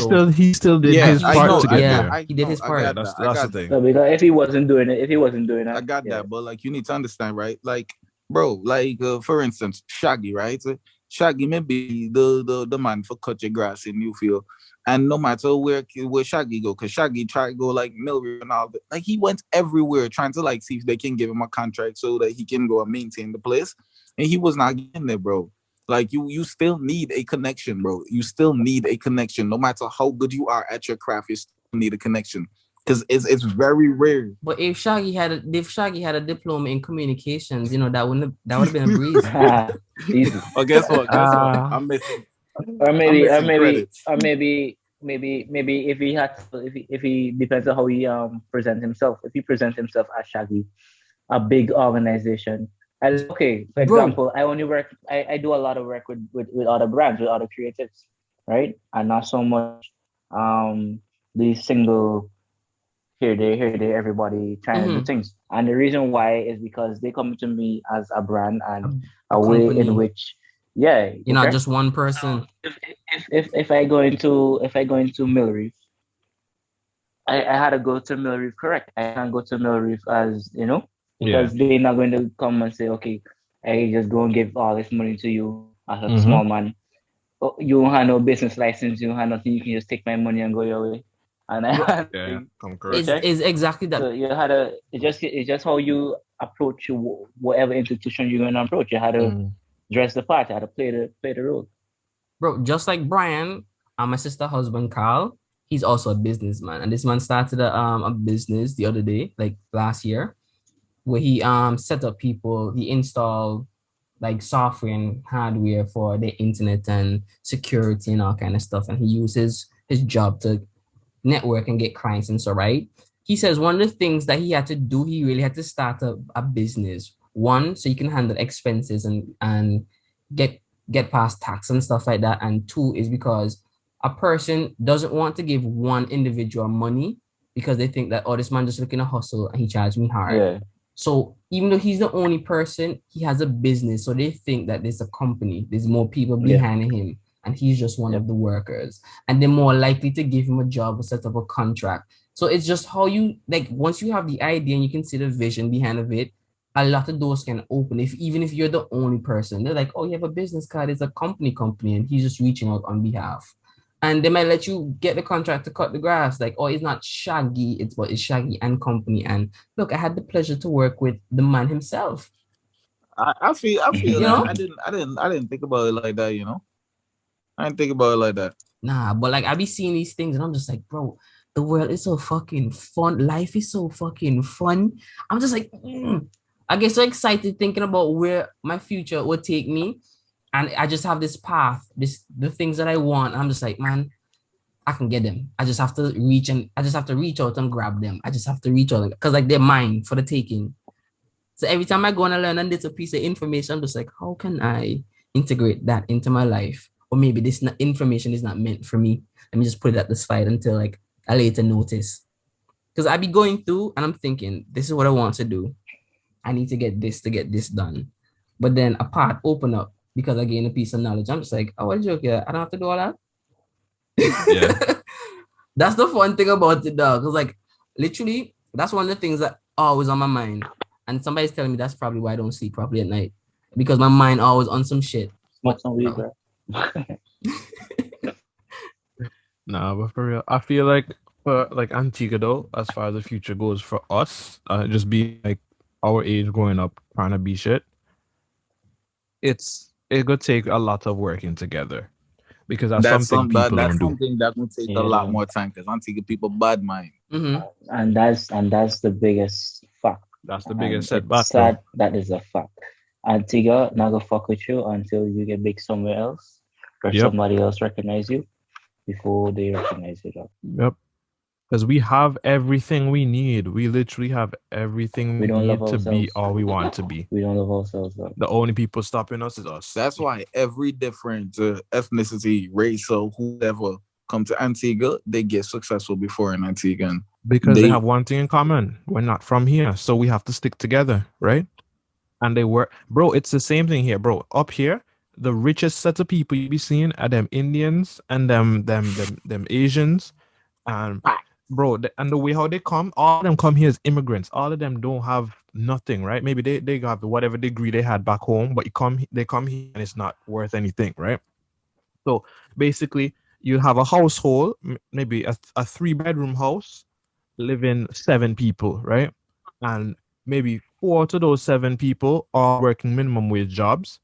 still did his part to get there. He did his part. That's the thing. No, because if he wasn't doing it, I got that, but like you need to understand, right? Like, bro, like for instance, Shaggy, right? Shaggy may be the man for cut your grass in Newfield. And no matter where Shaggy go, because Shaggy tried to go like Millry and all that, like he went everywhere trying to like see if they can give him a contract so that he can go and maintain the place. And he was not getting there, bro. Like you still need a connection, bro. You still need a connection. No matter how good you are at your craft, you still need a connection. Because it's very rare. But if Shaggy had a diploma in communications, that would have been a breeze. Easy. Oh, guess what? I'm missing. Or maybe if he depends on how he presents himself. If he presents himself as Shaggy, a big organization. And okay, for example, I do a lot of work with other brands, with other creatives, right? And not so much the single here there everybody trying to do things. And the reason why is because they come to me as a brand and a way in which you're not just one person. If I go into Millreef, I had to go to Millreef correct. I can't go to Millreef as because they're not going to come and say, okay, I just go and give all this money to you as a small man. Oh, you don't have no business license, you don't have nothing, you can just take my money and go your way. And come correct. It's exactly that. So you had to it's just how you approach whatever institution you're going to approach. You had to dress the part, you had to play the role. Bro, just like Brian, my sister husband Carl, he's also a businessman. And this man started a business the other day, like last year, where he set up people, he installed like software and hardware for the internet and security and all kind of stuff. And he uses his job to network and get clients and so, right? He says one of the things that he had to do, he really had to start a business. One, so you can handle expenses and get past tax and stuff like that. And two is because a person doesn't want to give one individual money because they think that, this man just looking to hustle and he charged me hard. Yeah. So even though he's the only person, he has a business. So they think that there's a company, there's more people behind him, and he's just one of the workers. And they're more likely to give him a job or set up a contract. So it's just how you, like, once you have the idea and you can see the vision behind of it, a lot of doors can open. Even if you're the only person, they're like, oh, you have a business card, it's a company, and he's just reaching out on behalf. And they might let you get the contract to cut the grass. Like, it's not Shaggy, it's Shaggy and company. And look, I had the pleasure to work with the man himself. I feel that. I didn't think about it like that, I didn't think about it like that. Nah, but like I be seeing these things and I'm just like, bro, the world is so fucking fun. Life is so fucking fun. I'm just like, I get so excited thinking about where my future will take me. And I just have this path, the things that I want. I'm just like, man, I can get them. I just have to reach out and grab them. I just have to reach out because like they're mine for the taking. So every time I go and learn and there's a piece of information, I'm just like, how can I integrate that into my life? Or maybe this information is not meant for me. Let me just put it at the side until like I later notice. Because I be going through and I'm thinking, this is what I want to do. I need to get this done. But then a part open up because I gain a piece of knowledge. I'm just like, what a joke, yeah. I don't have to do all that. Yeah. That's the fun thing about it, dog. Because like literally, that's one of the things that always on my mind. And somebody's telling me that's probably why I don't sleep properly at night. Because my mind always on some shit. Smoke some weed, bro. Nah, but for real, I feel like for like Antigua though, as far as the future goes for us, just be like our age growing up trying to be shit. It could take a lot of working together because that's something people don't do. Something that would take a lot more time because Antigua people bad mind. Mm-hmm. And that's the biggest fact. That's the biggest setback. That is a fact. Antigua not gonna fuck with you until you get big somewhere else. or Yep. somebody else recognize you before they recognize you, dog. Yep. Because we have everything we need. We literally have everything We we don't love need to be ourselves. all we want to be. We don't love ourselves, dog. The only people stopping us is us. That's why every different ethnicity, race, or whoever come to Antigua, they get successful before in Antigua. Because they have one thing in common. We're not from here, so we have to stick together, right? And they work, bro. It's the same thing here, bro. Up here, the richest set of people you be seeing are them Indians and them Asians, and bro, and the way how they come, all of them come here as immigrants. All of them don't have nothing, right? Maybe they got whatever degree they had back home, but they come here and it's not worth anything, right? So basically, you have a household, maybe a 3-bedroom house, living 7 people, right? And maybe 4 to those 7 people are working minimum wage jobs,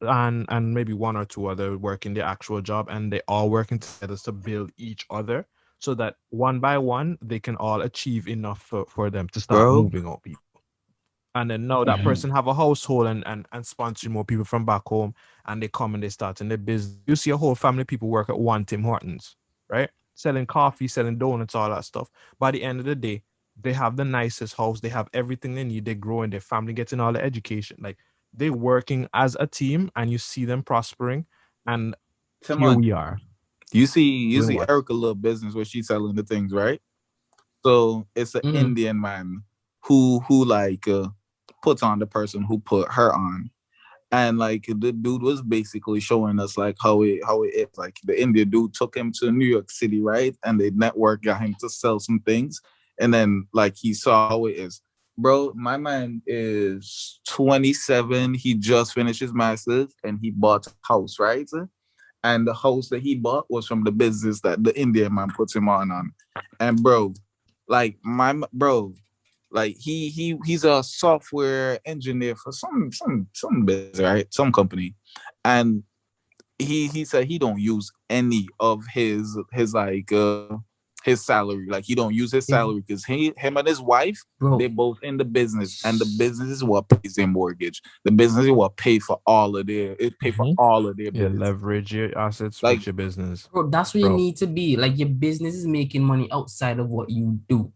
and maybe 1 or 2 other working the actual job, and they all working together to build each other, so that one by one they can all achieve enough for them to start Bro. moving out people. And then now that person have a household and sponsoring more people from back home, and they come and they start in their business. You see a whole family of people work at one Tim Hortons, right? Selling coffee, selling donuts, all that stuff. By the end of the day, they have the nicest house. They have everything they need. They grow in their family, getting all the education. Like, they're working as a team, and you see them prospering. And here we are. You see Doing what? Erica little business where she's selling the things, right? So it's an Indian man who like puts on the person who put her on. And like the dude was basically showing us like how it is. Like the Indian dude took him to New York City, right? And the network got him to sell some things. And then like he saw how it is. Bro, my man is 27. He just finished his master's and he bought a house, right? And the house that he bought was from the business that the Indian man puts him on. And bro, like like he's a software engineer for some business, right? Some company. And he said he don't use any of his like his salary. Like he don't use his salary because him and his wife, they both in the business, and the business is what pays their mortgage. The business is what pay for all of their Yeah, leverage your assets like, with your business. Bro, that's where you need to be. Like, your business is making money outside of what you do.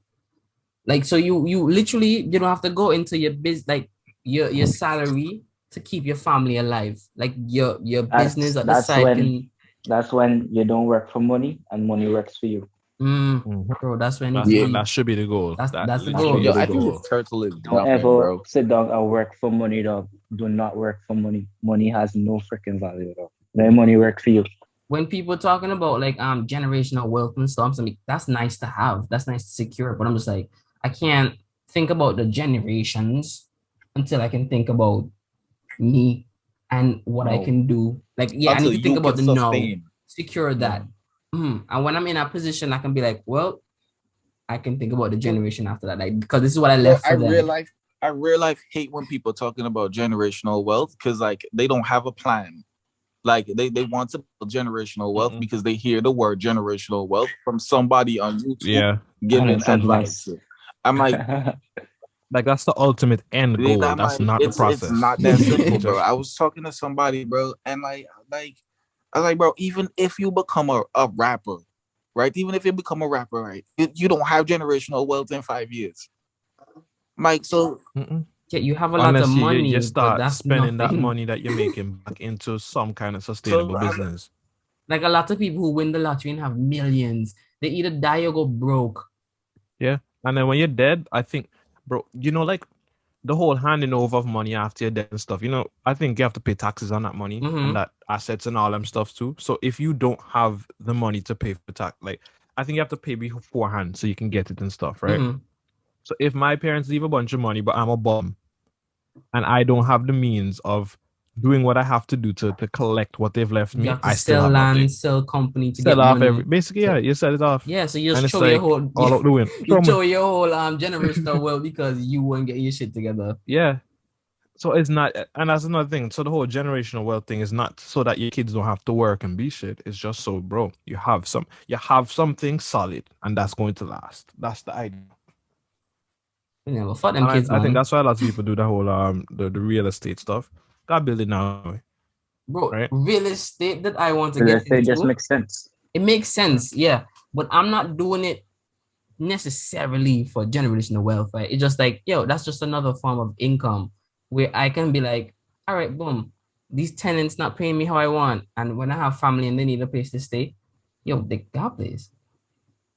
Like, so you literally, you don't have to go into your business, like your salary to keep your family alive. Like your business at the side that's when you don't work for money and money works for you. Bro, that's when that should be the goal. That's the literally goal. Yo, is the I think goal. this turtle is Don't jumping, ever bro. sit down and work for money, dog. Do not work for money. Money has no freaking value, dog. Let money work for you. When people talking about like generational wealth and stuff, I mean, that's nice to have. That's nice to secure. But I'm just like, I can't think about the generations until I can think about me and what I can do. Like, yeah, Until I need to think about the sustain. now, secure that. And when I'm in a position, I can be like, well, I can think about the generation after that, like, because this is what I left for them. I real life hate when people talking about generational wealth because like they don't have a plan. Like they want to build generational wealth because they hear the word generational wealth from somebody on YouTube giving advice. I'm like, like that's the ultimate end goal. That's not the process. It's not that simple, bro. I was talking to somebody, bro, and I was like, bro, even if you become a rapper, right? Even if you become a rapper, right? You don't have generational wealth in 5 years. Mike, so yeah, you have a lot of money, you start but that's spending nothing. that money that you're making back into some kind of sustainable business. Like a lot of people who win the lottery and have millions, they either die or go broke. Yeah, and then when you're dead, I think, bro, you know, like the whole handing over of money after you're dead and stuff. You know, I think you have to pay taxes on that money and that assets and all them stuff too. So if you don't have the money to pay for tax, like I think you have to pay beforehand so you can get it and stuff, right? So if my parents leave a bunch of money, but I'm a bum and I don't have the means of doing what I have to do to collect what they've left me, I still have land, nothing. sell company to sell get off money. Basically, yeah, you sell it off. Yeah, so you and just it's throw your like whole all out the wind. you throw your whole generational wealth because you won't get your shit together. Yeah. So it's not, and that's another thing. So the whole generational wealth thing is not so that your kids don't have to work and be shit. It's just so, bro, you have something solid, and that's going to last. That's the idea. Yeah, well, fuck them kids, I think that's why lots of people do the whole the real estate stuff. Gotta build it now. bro, right? real estate that I want to So get let's say it just into, makes sense. it makes sense, yeah. But I'm not doing it necessarily for generational wealth, right? It's just like, yo, that's just another form of income where I can be like, all right, boom, these tenants not paying me how I want. And when I have family and they need a place to stay, yo, they got a place.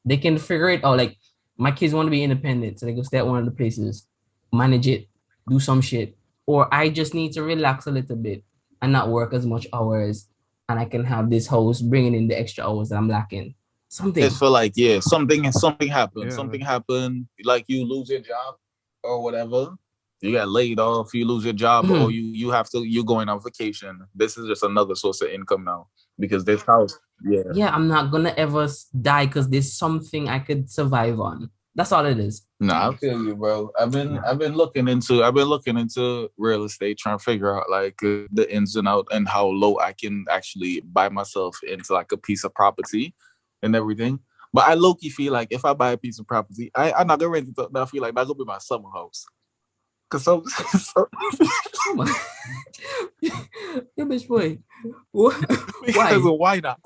They can figure it out. Like my kids want to be independent, so they go stay at one of the places, manage it, do some shit. Or I just need to relax a little bit and not work as much hours, and I can have this house bringing in the extra hours that I'm lacking. Something. It's for like, yeah, something happened. Yeah, Something happened, like you lose your job or whatever. You got laid off, you lose your job, or Mhm. you have to, you going on vacation. This is just another source of income now because this house, yeah. Yeah, I'm not gonna ever die because there's something I could survive on. That's all it is. Nah, I feel you, bro. I've been looking into real estate, trying to figure out like the ins and out and how low I can actually buy myself into like a piece of property and everything. But I low key feel like if I buy a piece of property, I'm not gonna rent it. I feel like that's gonna be my summer house. Cause so Oh my, yeah, bitch boy. because Why? of why not?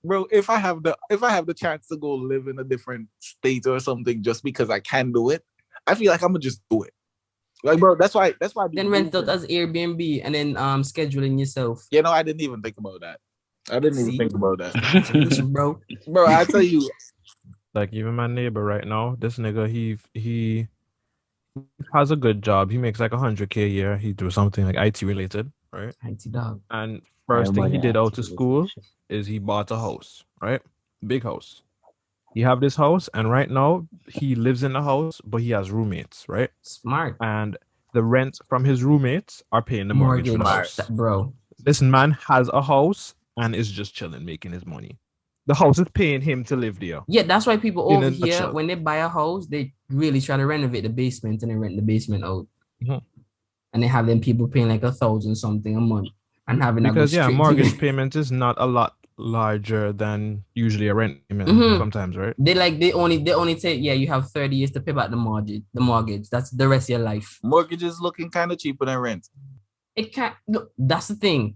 Bro, if I have the chance to go live in a different state or something just because I can do it, I feel like I'm gonna just do it. Like, bro, that's why I be Then rent it out moving. as Airbnb and then scheduling yourself. You know, I didn't even think about that. I didn't even See? think about that. Solution, bro. Bro, I tell you, like even my neighbor right now, this nigga, he has a good job. He makes like 100K a year. He do something like IT related, right? IT dog. And first thing he Everybody did has out to to do school shit. is he bought a house, right? Big house. He have this house, and right now he lives in the house, but he has roommates, right? Smart. And the rent from his roommates are paying the mortgage for the Mortgage. house. Bro. This man has a house and is just chilling, making his money. The house is paying him to live there. Yeah, that's why people In over a here, nutshell. when they buy a house, they really try to renovate the basement and they rent the basement out. Mhm. And they have them people paying like 1,000 something a month and having that go Because yeah, straight to mortgage payment is not a lot larger than usually a rent payment Mhm. sometimes, right? They only take, yeah, you have 30 years to pay back the mortgage. That's the rest of your life. mortgage is looking kind of cheaper than rent. It can't look, that's the thing.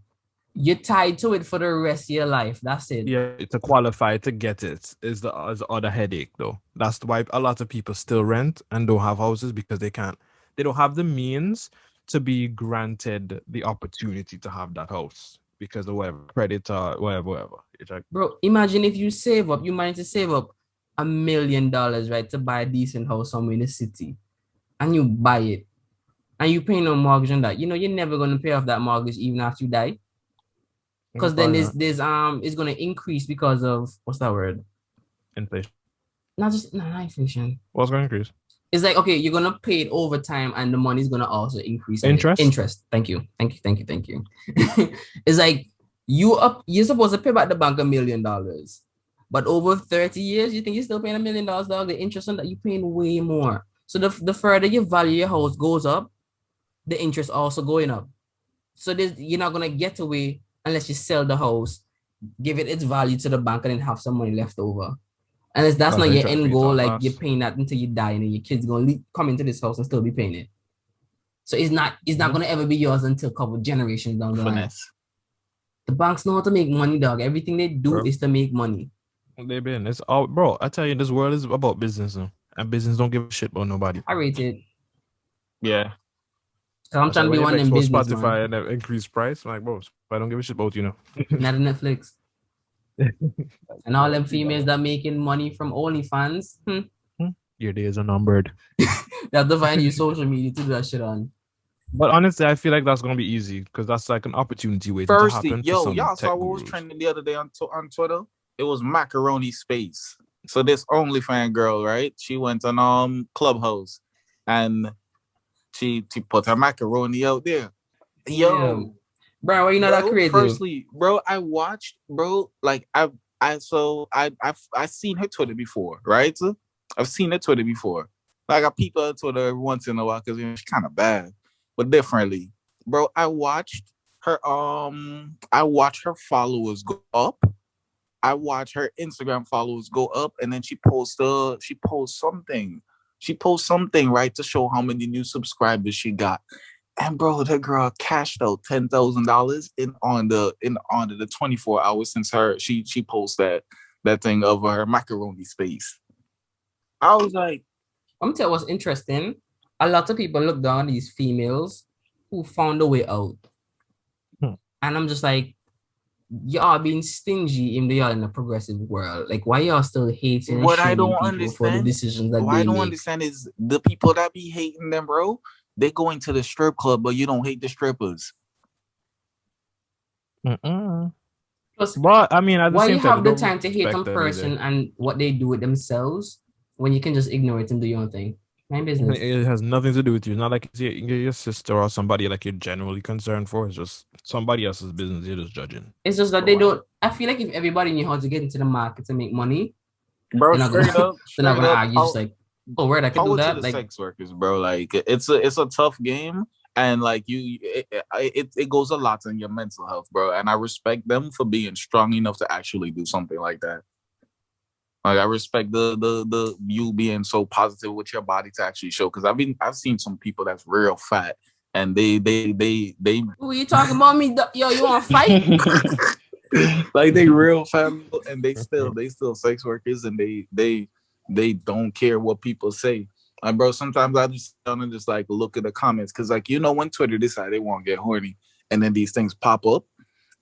You're tied to it for the rest of your life. That's it. Yeah, to qualify to get it is the other headache though. That's why a lot of people still rent and don't have houses because they don't have the means to be granted the opportunity to have that house because of whatever credit or whatever. It's like, Bro, imagine if you manage to save up $1 million, right, to buy a decent house somewhere in the city, and you buy it, and you pay no mortgage on that. You know, you're never gonna pay off that mortgage even after you die. Because then probably there's not. it's gonna increase because of what's that word? Inflation. Not inflation. What's going to increase? It's like, okay, you're gonna pay it over time and the money's gonna also increase on it. Interest? Interest. Thank you. It's like you're supposed to pay back the bank $1 million. But over 30 years, you think you're still paying $1 million, dog? The interest on that you're paying way more. So the further you value your house goes up, the interest also going up. So you're not gonna get away unless you sell the house, give it its value to the bank, and then have some money left over. Unless that's Because not they your try to end pay it goal, off like you're fast. paying that until you die, and then your kids gonna come into this house and still be paying it. So it's not gonna ever be yours until a couple generations down the line. Finesse. The banks know how to make money, dog. Everything they do Bro. is to make money. They've been. It's all, bro. I tell you, this world is about business now, and business don't give a shit about nobody. I rate it. Yeah. Cause I'm That's trying to why be when one they of them expose business man. Spotify and they increase price, I'm like, bro, I don't give a shit about you know. Not Netflix. And all them females that making money from OnlyFans, Your days are numbered. they have to find you social media to do that shit on. But honestly, I feel like that's gonna be easy because that's like an opportunity waiting to Firstly, happen for yo, some y'all tech saw what was gurus. trending the other day on Twitter? It was macaroni space. So this OnlyFans girl, right? She went on Clubhouse and she put her macaroni out there. Yo, Damn. Bro, why you not that creative? Firstly, bro, I watched, bro, like I seen her Twitter before, right? I've seen her Twitter before. Like I peep her Twitter every once in a while because she's kind of bad, but differently, bro. I watched her followers go up. I watch her Instagram followers go up, and then she posts something. She posts something, right, to show how many new subscribers she got. And bro, that girl cashed out $10,000 in under the 24 hours since she posted that thing of her macaroni space. I was like, I'm gonna tell you what's interesting. A lot of people look down on these females who found a way out. And I'm just like, y'all being stingy even though y'all in a progressive world. Like, why y'all still hating and what I shaming don't people for the understand, decisions that what I they don't make? understand is the people that be hating them, bro. They going to the strip club, but you don't hate the strippers. But I mean, at the Why same you time, have you the don't time to hate respect on them person either. and what they do with themselves when you can just ignore it and do your own thing? My business. It has nothing to do with you. It's not like it's your sister or somebody like you're genuinely concerned for. It's just somebody else's business. You're just judging. It's just that they don't. I feel like if everybody knew how to get into the market to make money, Bro, they're not gonna. straight up, They're not straight gonna up. argue. Just like, oh, where I can do Power to that. the Like, sex workers, bro. Like it's a tough game, and like it goes a lot in your mental health, bro. And I respect them for being strong enough to actually do something like that. Like I respect the you being so positive with your body to actually show. Because I've seen some people that's real fat, and they who are you talking about me? Yo, you want to fight? like they real fat, and they still sex workers, and they don't care what people say. Like, bro, sometimes I just down and just like look at the comments because, like, when Twitter decide they want to get horny, and then these things pop up,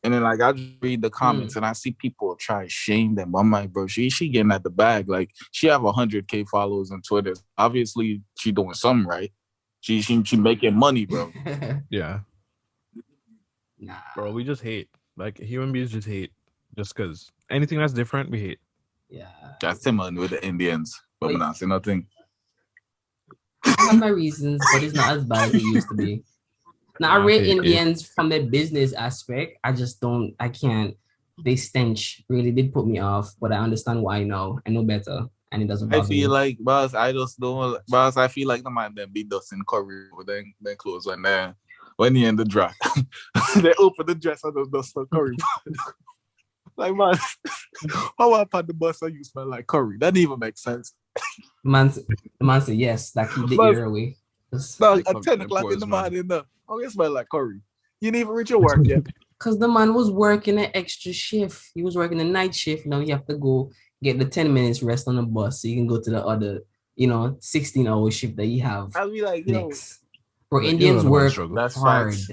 and then like I just read the comments and I see people try to shame them. I'm like, bro, she getting at the bag. Like she have 100K followers on Twitter. Obviously, she doing something right. She making money, bro. Yeah. Nah. Bro, we just hate. Like human beings just hate. Just because anything that's different, we hate. Yeah. That's similar with the Indians, but we're not saying nothing. I have my reasons, but it's not as bad as it used to be. Now, I rate Indians from their business aspect. I just don't, I can't. They stench really did put me off, but I understand why now. I know better, and it doesn't bother I feel me. like, boss, I just don't, boss, I feel like the man them be dusting curry with then clothes when he in the dress. They open the dress and just dust the curry. Like, man, how I pat the bus and you smell like curry? That didn't even make sense. The man said yes, that keep the But- ear away. No, at 10 o'clock in the morning, oh, you smell like curry. You didn't even reach your work yet. Because the man was working an extra shift. He was working a night shift. Now you have to go get the 10 minutes rest on the bus so you can go to the other, 16-hour shift that you have I'll be like, yo, next. Bro, Indians work that's hard. facts.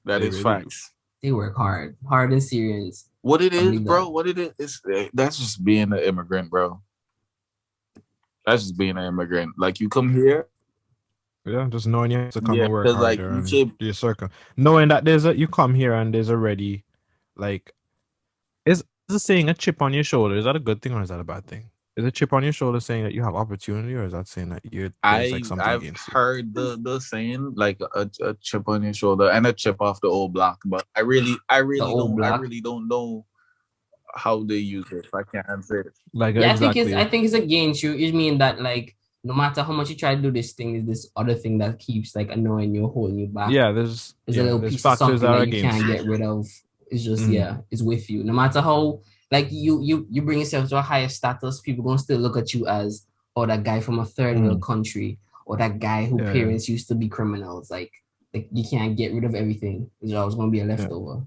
That is facts. They work hard and serious. What it is, bro, what it is, that's just being an immigrant, bro. That's just being an immigrant. Like, you come here. Yeah, just knowing you have to come and work because harder and do your circle. Knowing that you come here and there's already, like, is the saying a chip on your shoulder, is that a good thing or is that a bad thing? Is a chip on your shoulder saying that you have opportunity, or is that saying that there's like something I've against you? heard the saying, like a chip on your shoulder and a chip off the old block, but I really don't know how they use it. I can't answer it. Like, yeah, exactly. I think it's against you. It mean that, like, no matter how much you try to do this thing, is this other thing that keeps like annoying you, holding you back. Yeah, there's a little piece of something that you can't get rid of. It's just it's with you. No matter how like you bring yourself to a higher status, people gonna still look at you as, oh, that guy from a third world country, or that guy whose parents used to be criminals. Like you can't get rid of everything. It's always gonna be a leftover.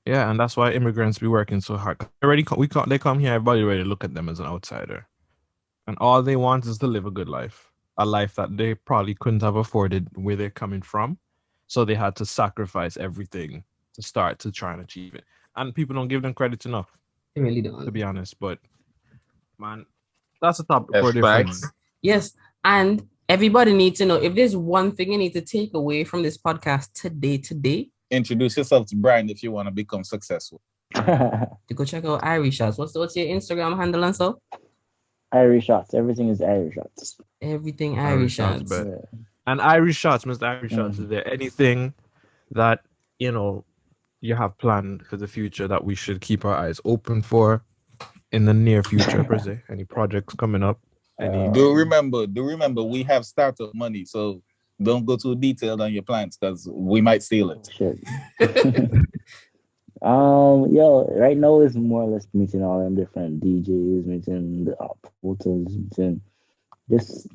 Yeah, and that's why immigrants be working so hard. They come here, everybody ready to look at them as an outsider, and all they want is to live a good life, a life that they probably couldn't have afforded where they're coming from, so they had to sacrifice everything to start to try and achieve it. And people don't give them credit enough. They really don't, to be honest. But man, that's a topic for different. Yes, and everybody needs to know, if there's one thing you need to take away from this podcast today. Introduce yourself to Brian if you want to become successful. You go check out Irie Shots. What's your Instagram handle and so? Irie Shots. Everything is Irie Shots. Everything Irie Shots. And Irie Shots, Mr. Irie Shots, is there anything that you have planned for the future that we should keep our eyes open for in the near future, per se? Any projects coming up? Do remember we have startup money, so don't go too detailed on your plans because we might steal it. Shit. Right now it's more or less meeting all them different DJs, meeting the promoters, meeting just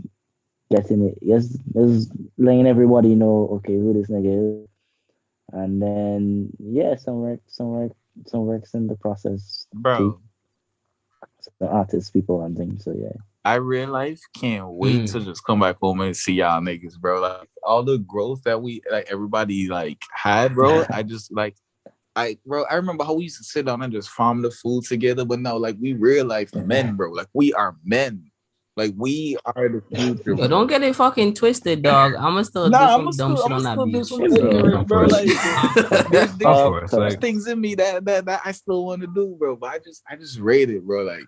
getting it, just letting everybody know, okay, who this nigga is, and then yeah, some works in the process too. Bro, The artists, people, and things. So yeah. I real life can't wait to just come back home and see y'all niggas, bro. Like all the growth that we like everybody like had, bro. I just like bro, I remember how we used to sit down and just farm the food together, but now like we real life men, bro. Like we are men. Like we are the future, Yo, bro. don't get it fucking twisted, dog. I'ma still do Nah, some dumb shit on that still do beach. some Yeah, bro. ignorant, Of bro. course. Like there's Of there's, course, there's like things in me that I still want to do, bro. But I just rate it, bro. Like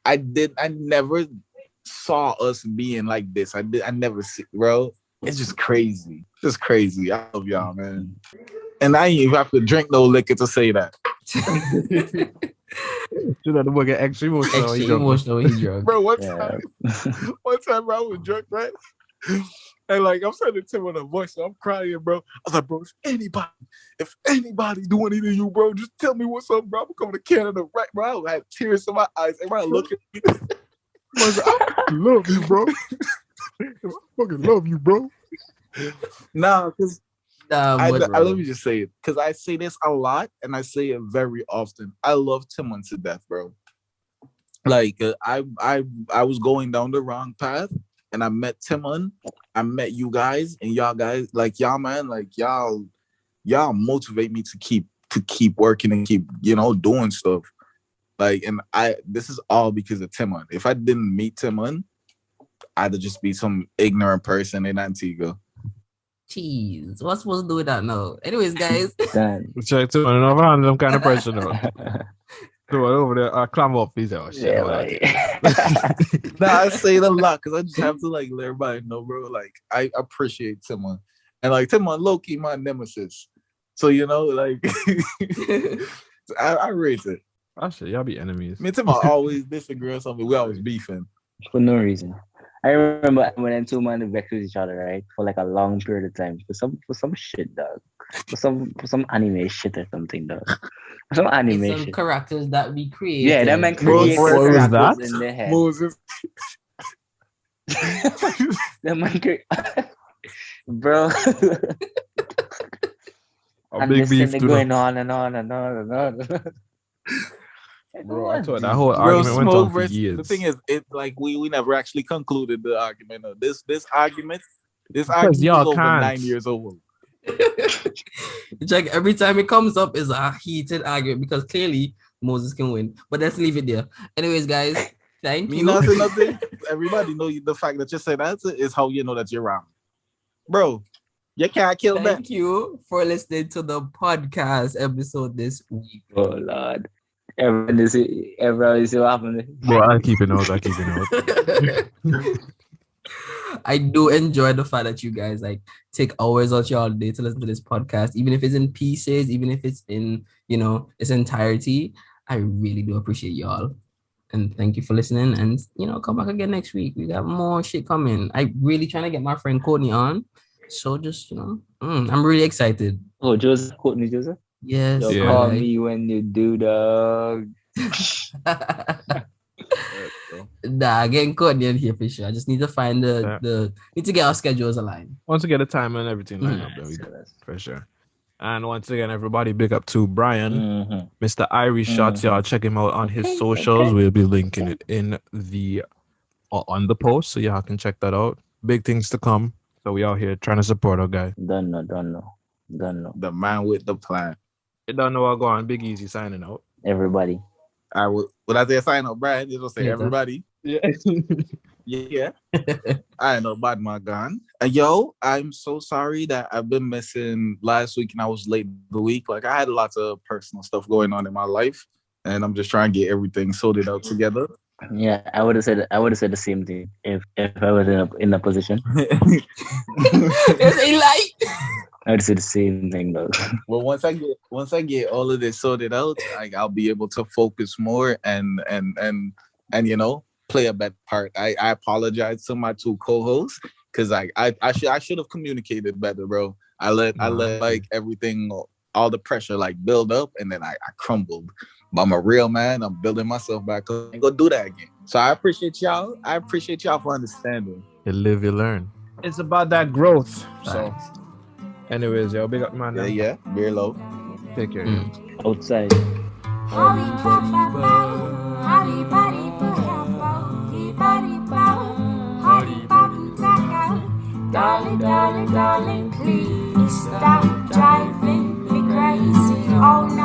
I never saw us being like this. I never see, bro. It's just crazy. Just crazy. I love y'all, man. And I ain't even have to drink no liquor to say that. should have the boy get extra emotional. Extra He drunk. emotional when he drunk. Bro, Yeah. one time bro, I was drunk, right? And like I'm sending Tim on a voice, so I'm crying, bro. I was like, bro, if anybody do anything to you, bro, just tell me what's up, bro. I'm coming to Canada, right, bro? I had tears in my eyes. Everybody looking at me. I was like, I love you, bro. I fucking love you, bro. Nah, because let me just say it, because I say this a lot and I say it very often. I love Timon to death, bro. Like I was going down the wrong path, and I met Timon. I met you guys, and y'all guys, like y'all, man, like y'all motivate me to keep working and keep doing stuff. Like, and this is all because of Timon. If I didn't meet Timon, I'd just be some ignorant person in Antigua. Jeez, what's supposed to do with that now? Anyways, guys. Done. Check to another random kind of person though. So over there, I climb up. He's like, oh shit. Yeah, hold on. like. Nah, I say it a lot because I just have to like let everybody know, bro. Like I appreciate Timon, and like Timon, low key my nemesis. So like I rate it. Oh shit, y'all be enemies. Me and Timon always disagree on something. We always beefing. For no reason. I remember when them two men vexed with each other, right? For like a long period of time. For some shit, dog. For some anime shit or something, dog. For some anime It's some shit. characters that we created. Yeah, that man created What was characters that? in their head. Moses. That man bro. A And big this beef thing too. going on and on and on and on. Bro, I thought that whole Bro, argument went Smoke on for versus, years. the thing is, it like we never actually concluded the argument. This argument Because is y'all over can't. 9 years old. It's like every time it comes up is a heated argument because clearly Moses can win. But let's leave it there. Anyways, guys, thank Me you. nothing. Everybody know the fact that you say that is how you know that you're wrong, bro. You can't kill that. Thank you for listening to the podcast episode this week. Oh Lord. Everyone see what happened. Bro, I'll keep it out. I do enjoy the fact that you guys like take hours out your day to listen to this podcast, even if it's in pieces, even if it's in its entirety. I really do appreciate y'all, and thank you for listening. And come back again next week. We got more shit coming. I really trying to get my friend Courtney on, so just I'm really excited. Oh, Joseph, Courtney Joseph. Yes, Yo, call me when you do, dog. Nah, getting Courtney in here for sure. I just need to find need to get our schedules aligned. Once we get the time and everything lined up, then we do, for sure. And once again, everybody, big up to Brian, Mr. Irie Shots. Y'all check him out on his socials. We'll be linking it in on the post, so y'all can check that out. Big things to come. So we out here trying to support our guy. Don't know. The man with the plan. You don't know what going on. Big Easy signing out. Everybody. I would. When I say sign up, Brian, you just say Yeah, everybody. Yeah. Yeah. I know about my gun. Yo, I'm so sorry that I've been missing last week and I was late the week. Like I had lots of personal stuff going on in my life, and I'm just trying to get everything sorted out together. Yeah, I would have said the same thing if I was in a position. It's a lie. I would say the same thing though. Well, once I get all of this sorted out, I'll be able to focus more and play a better part. I apologize to my two co-hosts because I should have communicated better, bro. I let like everything, all the pressure like build up, and then I crumbled. But I'm a real man. I'm building myself back up. I ain't gonna do that again. So I appreciate y'all. I appreciate y'all for understanding. You live, you learn. It's about that growth. So, Facts. anyways, yo, big up, man. Yeah, very low. Take care. Mm. Outside. Darling, darling, darling, please stop driving me crazy. Oh no.